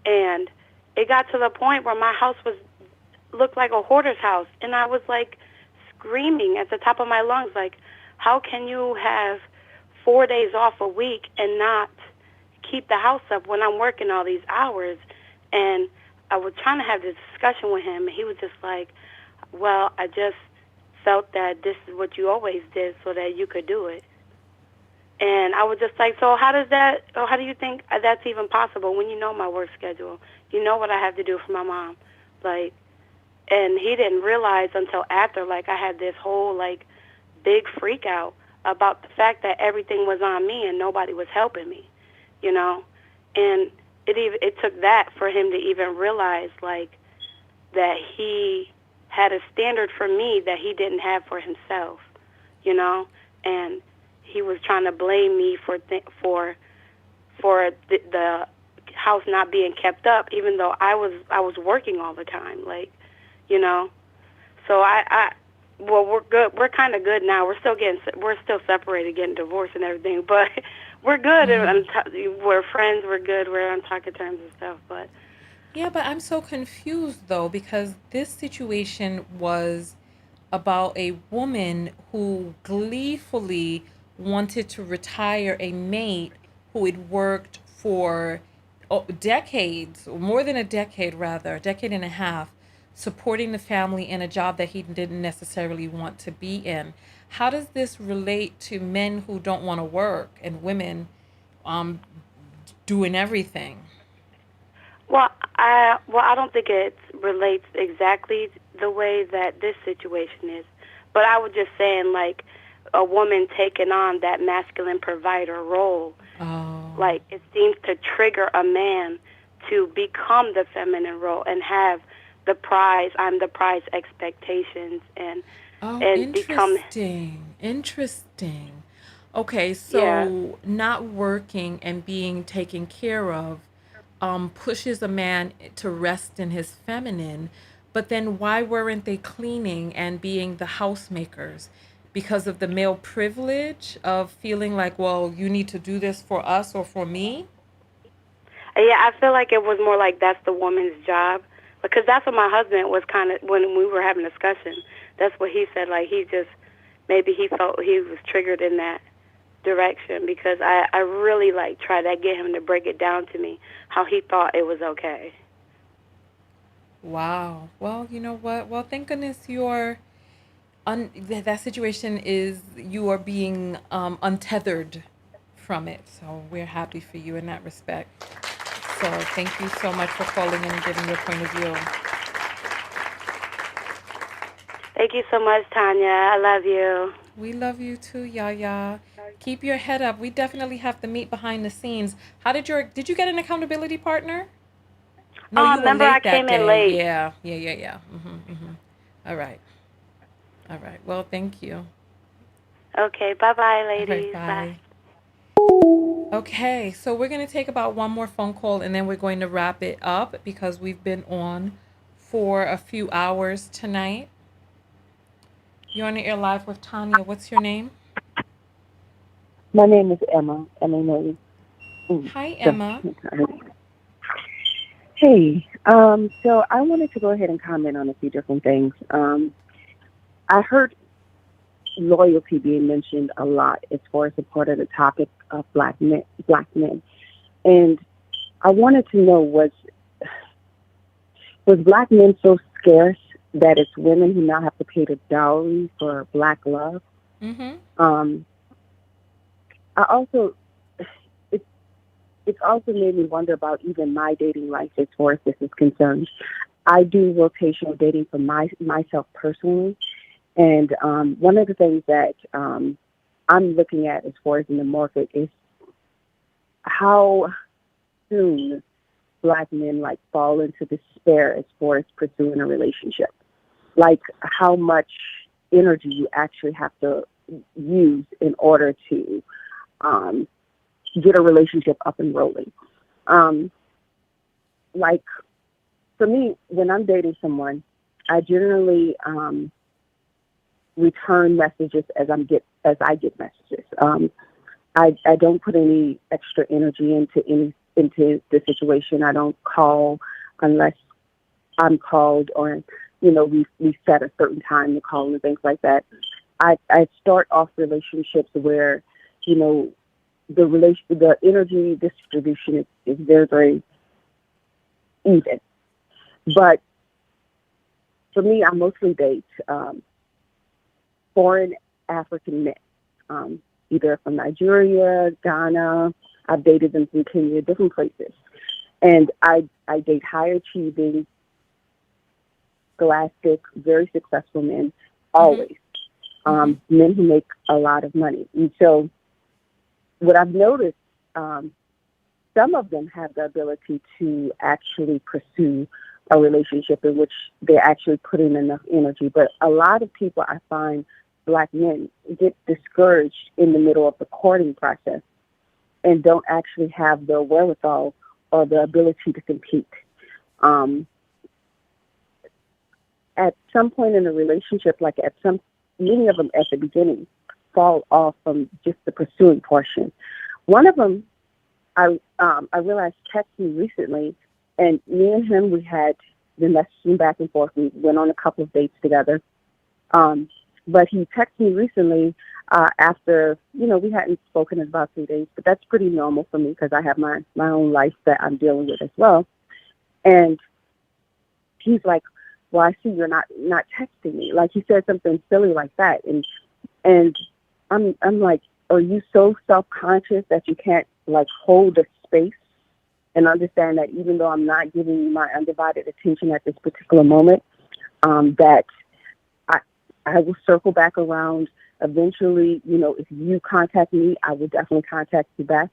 And it got to the point where my house looked like a hoarder's house, and I was like screaming at the top of my lungs, like, how can you have 4 days off a week and not keep the house up when I'm working all these hours? And I was trying to have this discussion with him, and he was just like, well, I just felt that this is what you always did so that you could do it. And I was just like, so how do you think that's even possible when you know my work schedule? You know what I have to do for my mom. Like, and he didn't realize until after, like, I had this whole, like, big freak out about the fact that everything was on me and nobody was helping me, you know? And it took that for him to even realize, like, that he had a standard for me that he didn't have for himself, you know? And he was trying to blame me for the house not being kept up, even though I was working all the time, like, you know. So well, we're good. We're kind of good now. We're still separated, getting divorced and everything, but we're good. We're friends. We're good. We're on talking terms and stuff. But yeah, but I'm so confused though, because this situation was about a woman who gleefully wanted to retire a mate who had worked for decades, more than a decade rather, a decade and a half, supporting the family in a job that he didn't necessarily want to be in. How does this relate to men who don't want to work and women doing everything? Well, I don't think it relates exactly the way that this situation is, but I was just saying, like, a woman taking on that masculine provider role, like, it seems to trigger a man to become the feminine role and have the prize, I'm the prize expectations, and interesting. Okay, so not working and being taken care of pushes a man to rest in his feminine, but then why weren't they cleaning and being the housemakers? Because of the male privilege of feeling like, well, you need to do this for us or for me? Yeah, I feel like it was more like that's the woman's job, because that's what my husband was kind of, when we were having a discussion, that's what he said, like, maybe he felt he was triggered in that direction, because I really, like, tried to get him to break it down to me how he thought it was okay. Wow. Well, you know what? Well, thank goodness that situation is, you are being untethered from it. So we're happy for you in that respect. So thank you so much for calling in and giving your point of view. Thank you so much, Tanya. I love you. We love you too, Yaya. Keep your head up. We definitely have to meet behind the scenes. Did you get an accountability partner? No, you were remember late I came that day. in late. Yeah. All right. Well, thank you. Okay. Bye-bye, ladies. Bye. Okay, so we're going to take about one more phone call and then we're going to wrap it up because we've been on for a few hours tonight. You're on the air live with Tanya. What's your name? My name is Emma. Emma. Hi, Emma. Hey, so I wanted to go ahead and comment on a few different things. I heard loyalty being mentioned a lot as far as a part of the topic of black men. And I wanted to know, was black men so scarce that it's women who now have to pay the dowry for black love? Mm-hmm. I also, it's also made me wonder about even my dating life as far as this is concerned. I do rotational dating for myself personally. And one of the things that I'm looking at as far as in the market is how soon black men fall into despair as far as pursuing a relationship. Like how much energy you actually have to use in order to get a relationship up and rolling. Like for me, when I'm dating someone, I generally return messages as I get messages. I don't put any extra energy into the situation. I don't call unless I'm called, or we set a certain time to call and things like that. I start off relationships where the energy distribution is very, very even. But for me, I mostly date foreign African men, either from Nigeria, Ghana. I've dated them from Kenya, different places. And I date high achieving, scholastic, very successful men, always. Men who make a lot of money. And so what I've noticed, some of them have the ability to actually pursue a relationship in which they actually put in enough energy. But a lot of people, I find, Black men, get discouraged in the middle of the courting process and don't actually have the wherewithal or the ability to compete. At some point in a relationship, many of them at the beginning fall off from just the pursuing portion. One of them, I realized, texted me recently, and me and him, we had been messaging back and forth. We went on a couple of dates together. But he texted me recently after, we hadn't spoken in about 3 days, but that's pretty normal for me because I have my own life that I'm dealing with as well. And he's like, well, I see you're not texting me. Like, he said something silly like that. And I'm like, are you so self-conscious that you can't, hold a space and understand that even though I'm not giving you my undivided attention at this particular moment, that I will circle back around eventually. If you contact me, I will definitely contact you back.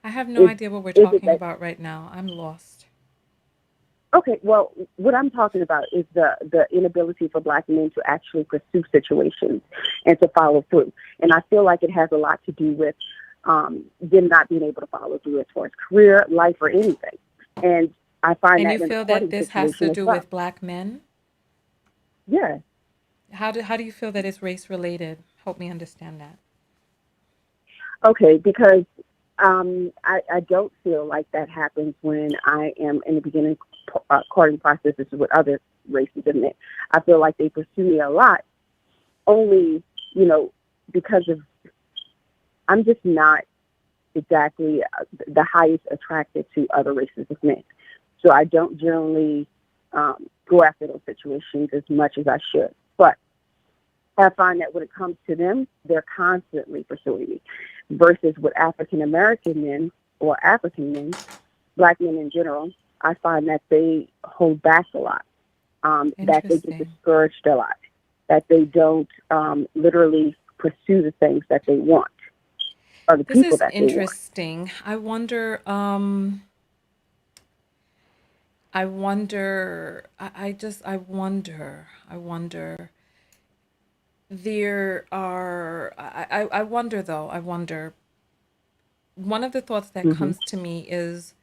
I have no idea what we're talking about right now. I'm lost. Okay, well, what I'm talking about is the inability for Black men to actually pursue situations and to follow through. And I feel like it has a lot to do with them not being able to follow through as far as career, life, or anything. And I find and that you feel that this has to do with Black men? Yeah. How do you feel that it's race related? Help me understand that. Okay, because I don't feel like that happens when I am in the beginning courting processes with other races of men. I feel like they pursue me a lot, only because of I'm just not exactly the highest attracted to other races of men. So I don't generally go after those situations as much as I should. But I find that when it comes to them, they're constantly pursuing me. Versus with African American men or African men, Black men in general, I find that they hold back a lot, that they get discouraged a lot, that they don't literally pursue the things that they want or the people that they want. This is interesting. I wonder. I wonder. There are. I wonder though. I wonder. One of the thoughts that comes to me is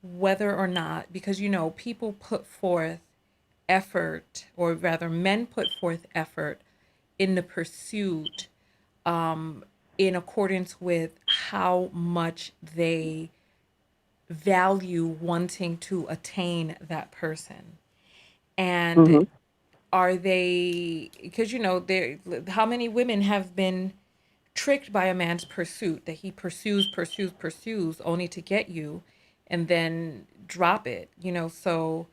whether or not, because people put forth effort, or rather men put forth effort in the pursuit in accordance with how much they value wanting to attain that person. And are they, because there, how many women have been tricked by a man's pursuit, that he pursues only to get you and then drop it, so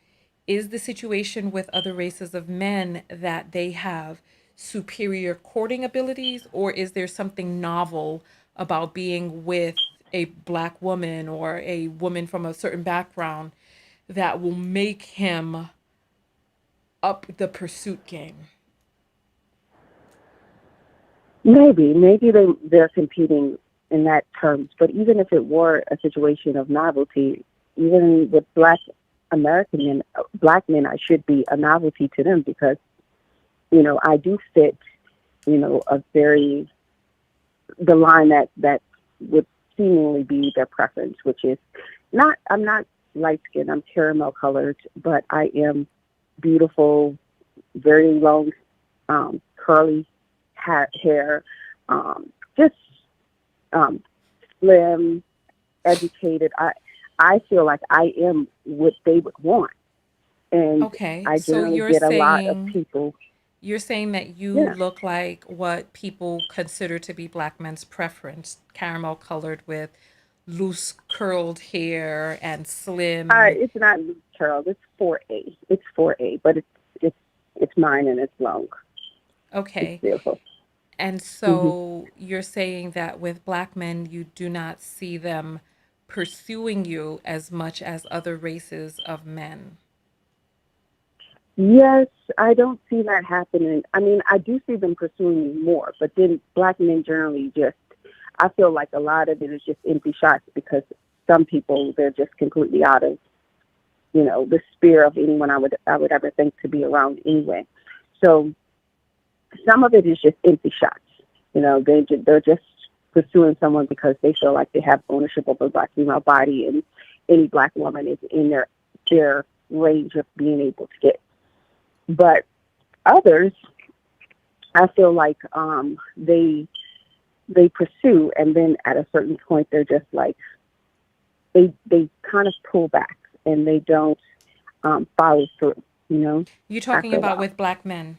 is the situation with other races of men that they have superior courting abilities, or is there something novel about being with a Black woman or a woman from a certain background that will make him up the pursuit game? Maybe they're competing in that terms, but even if it were a situation of novelty, even with Black American men, Black men, I should be a novelty to them because, I do fit, a very, the line that would seemingly be their preference, which is I'm not light skinned, I'm caramel colored, but I am beautiful, very long, curly hair, just um, slim, educated. I feel like I am what they would want, and Okay, I so generally get a lot of people. you're saying that you Yeah, look like what people consider to be black men's preference, caramel colored with loose curled hair and slim. it's not loose curls. It's 4A. It's 4A, but it's it's mine and it's long. It's Okay. beautiful. And Hmm. so you're saying that with black men, you do not see them pursuing you as much as other races of men. Yes, I don't see that happening. I mean, I do see them pursuing me more, but then black men generally just, I feel like a lot of it is just empty shots because some people, they're just completely out of, the sphere of anyone I would ever think to be around anyway. So some of it is just empty shots. They're just pursuing someone because they feel like they have ownership of a black female body, and any black woman is in their range of being able to get. But others, I feel like they pursue, and then at a certain point, they're just like they kind of pull back and they don't follow through. You're talking After a about while, with black men.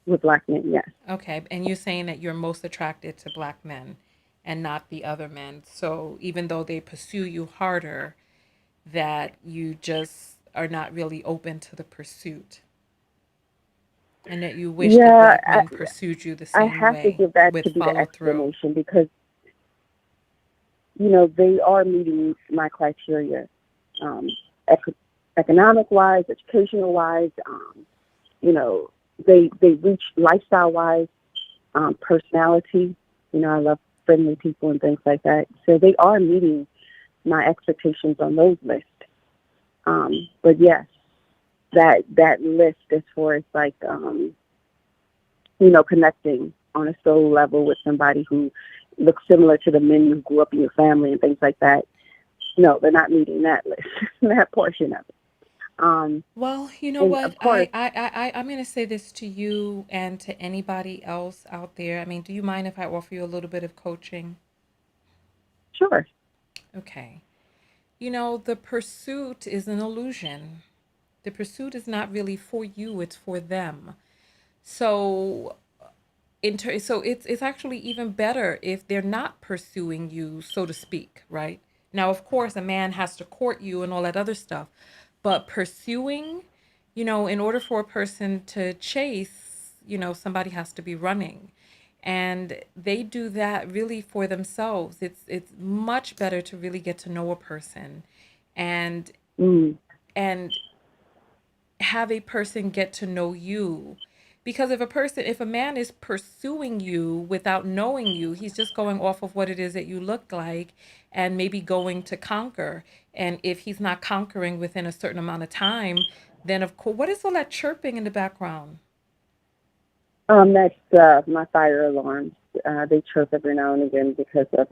with black men, yes. Okay. And you're saying that you're most attracted to black men and not the other men. So even though they pursue you harder, that you just are not really open to the pursuit and that you wish that Yeah, black men pursued you the I same have to way give that with to be the follow through. explanation because they are meeting my criteria, um, ec- economic wise, educational wise. You know, they reach lifestyle wise, personality. I love friendly people and things like that. So they are meeting my expectations on those lists. But yes, that list as far as like connecting on a soul level with somebody who looks similar to the men who grew up in your family and things like that. No, they're not meeting that list, that portion of it. Um, Well, you know and what? of course, I'm going to say this to you and to anybody else out there. I mean, do you mind if I offer you a little bit of coaching? sure. Okay. The pursuit is an illusion. The pursuit is not really for you, it's for them. So so it's actually even better if they're not pursuing you, so to speak, right? Now, of course, a man has to court you and all that other stuff, but pursuing, in order for a person to chase, somebody has to be running. And they do that really for themselves. It's much better to really get to know a person and Mm. and have a person get to know you, because if a man is pursuing you without knowing you, he's just going off of what it is that you look like and maybe going to conquer. And if he's not conquering within a certain amount of time, then of course, what is all that chirping in the background? That's my fire alarms. They chirp every now and again because of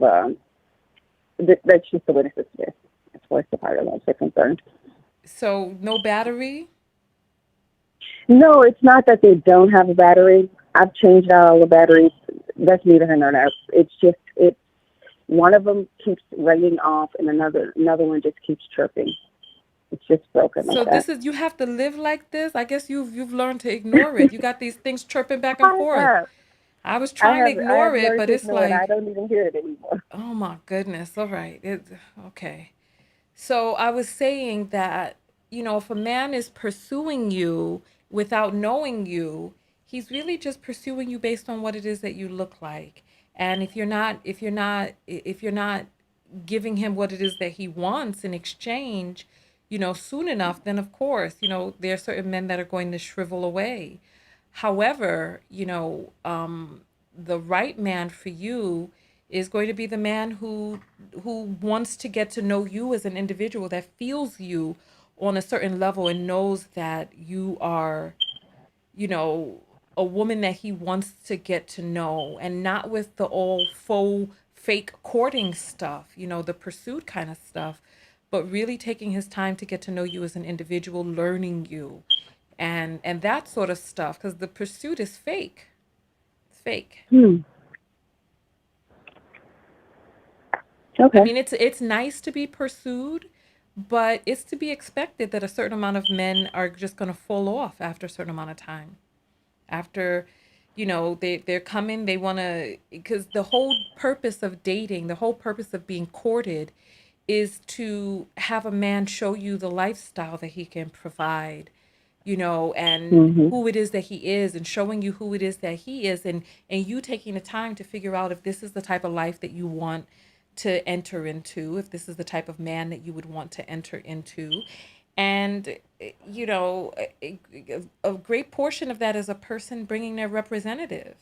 that's just the way the system is as far as the fire alarms are concerned. So no battery. No, it's not that they don't have a battery. I've changed out all the batteries. That's neither here nor there. It's just one of them keeps ringing off, and another one just keeps chirping. It's just broken like So that. this is, you have to live like this. I guess you've learned to ignore it. You got these things chirping back and I forth. have, I was trying to I have ignore it, learned but to it's ignore it. I like, don't even hear it anymore. oh my goodness. All right. Okay. So I was saying that, if a man is pursuing you without knowing you, he's really just pursuing you based on what it is that you look like. And if you're not giving him what it is that he wants in exchange, soon enough, then of course, there are certain men that are going to shrivel away. However, the right man for you is going to be the man who wants to get to know you as an individual, that feels you on a certain level and knows that you are, you know, a woman that he wants to get to know, and not with the all faux fake courting stuff, the pursuit kind of stuff, but really taking his time to get to know you as an individual, learning you and that sort of stuff, because the pursuit is fake. It's fake. Hmm. Okay. I mean, it's nice to be pursued, but it's to be expected that a certain amount of men are just going to fall off after a certain amount of time. After, they're coming, they want to, because the whole purpose of dating, the whole purpose of being courted is to have a man show you the lifestyle that he can provide, and Mhm. who it is that he is, and showing you who it is that he is, and you taking the time to figure out if this is the type of life that you want to enter into, if this is the type of man that you would want to enter into. And a great portion of that is a person bringing their representative.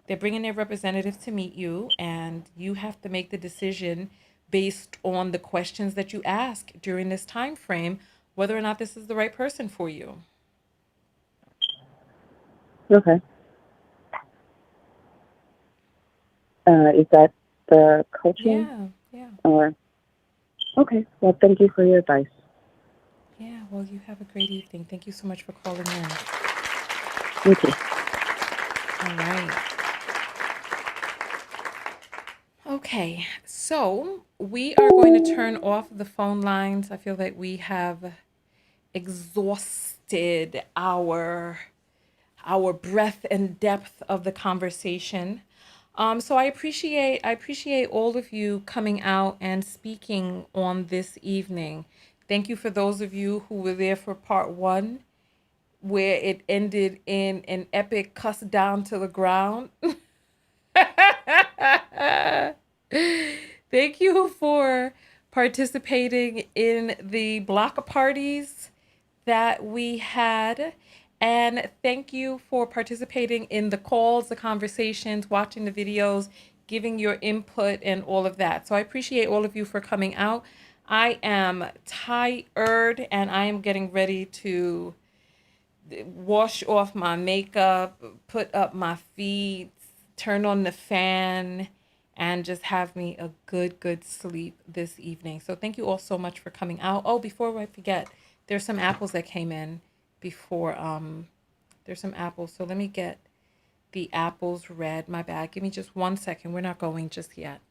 They're bringing their representative to meet you, and you have to make the decision based on the questions that you ask during this time frame, whether or not this is the right person for you. Okay. Is that the coaching? Yeah. Or okay. Well, thank you for your advice. Yeah, well, you have a great evening. Thank you so much for calling in. You too. All right. Okay, so we are going to turn off the phone lines. I feel like we have exhausted our breadth and depth of the conversation. So I appreciate all of you coming out and speaking on this evening. Thank you for those of you who were there for part one, where it ended in an epic cuss down to the ground. Thank you for participating in the block parties that we had. And thank you for participating in the calls, the conversations, watching the videos, giving your input, and all of that. So I appreciate all of you for coming out. I am tired, and I am getting ready to wash off my makeup, put up my feet, turn on the fan, and just have me a good sleep this evening. So thank you all so much for coming out. Oh, before I forget, there's some apples that came in before. There's some apples. So let me get the apples read. My bad. Give me just 1 second. We're not going just yet.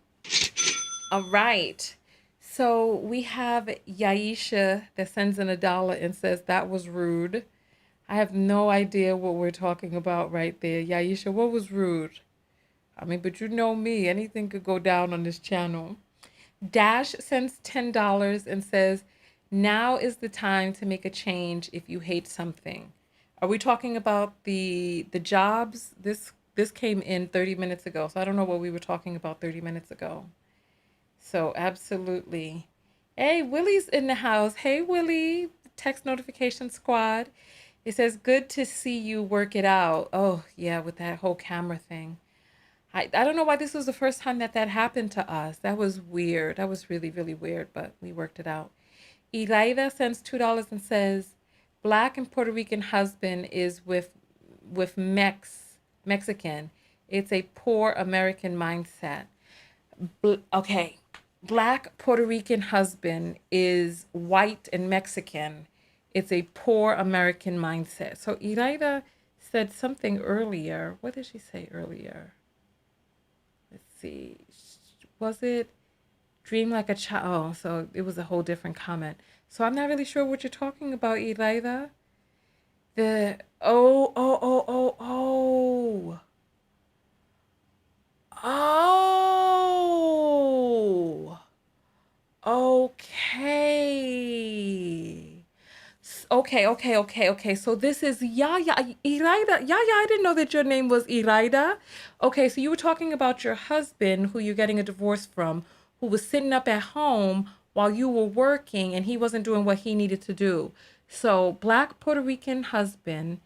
All right. So we have Yaisha that sends in $1 and says that was rude. I have no idea what we're talking about right there. Yaisha, what was rude? I mean, but you know me, anything could go down on this channel. Dash sends $10 and says, now is the time to make a change if you hate something. Are we talking about the jobs? This came in 30 minutes ago, so I don't know what we were talking about 30 minutes ago. So absolutely. Hey, Willie's in the house. Hey, Willie, text notification squad. It says, good to see you work it out. Oh, yeah, with that whole camera thing. I don't know why this was the first time that happened to us. That was weird. That was really, really weird, but we worked it out. Elida sends $2 and says, Black and Puerto Rican husband is with Mexican. It's a poor American mindset. Okay. Black Puerto Rican husband is white and Mexican. It's a poor American mindset. So Iraida said something earlier. What did she say earlier? Let's see. Was it dream like a child? Oh, so it was a whole different comment. So I'm not really sure what you're talking about, Iraida. Oh. Oh. Okay. Okay. So this is Yaya, Iraida. Yaya, I didn't know that your name was Iraida. Okay, so you were talking about your husband who you're getting a divorce from, who was sitting up at home while you were working and he wasn't doing what he needed to do. So Black Puerto Rican husband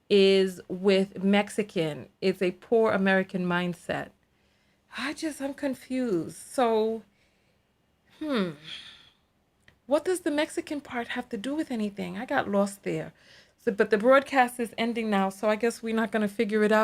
is with Mexican. It's a poor American mindset. I'm confused. So, what does the Mexican part have to do with anything? I got lost there. So, but the broadcast is ending now, so I guess we're not going to figure it out.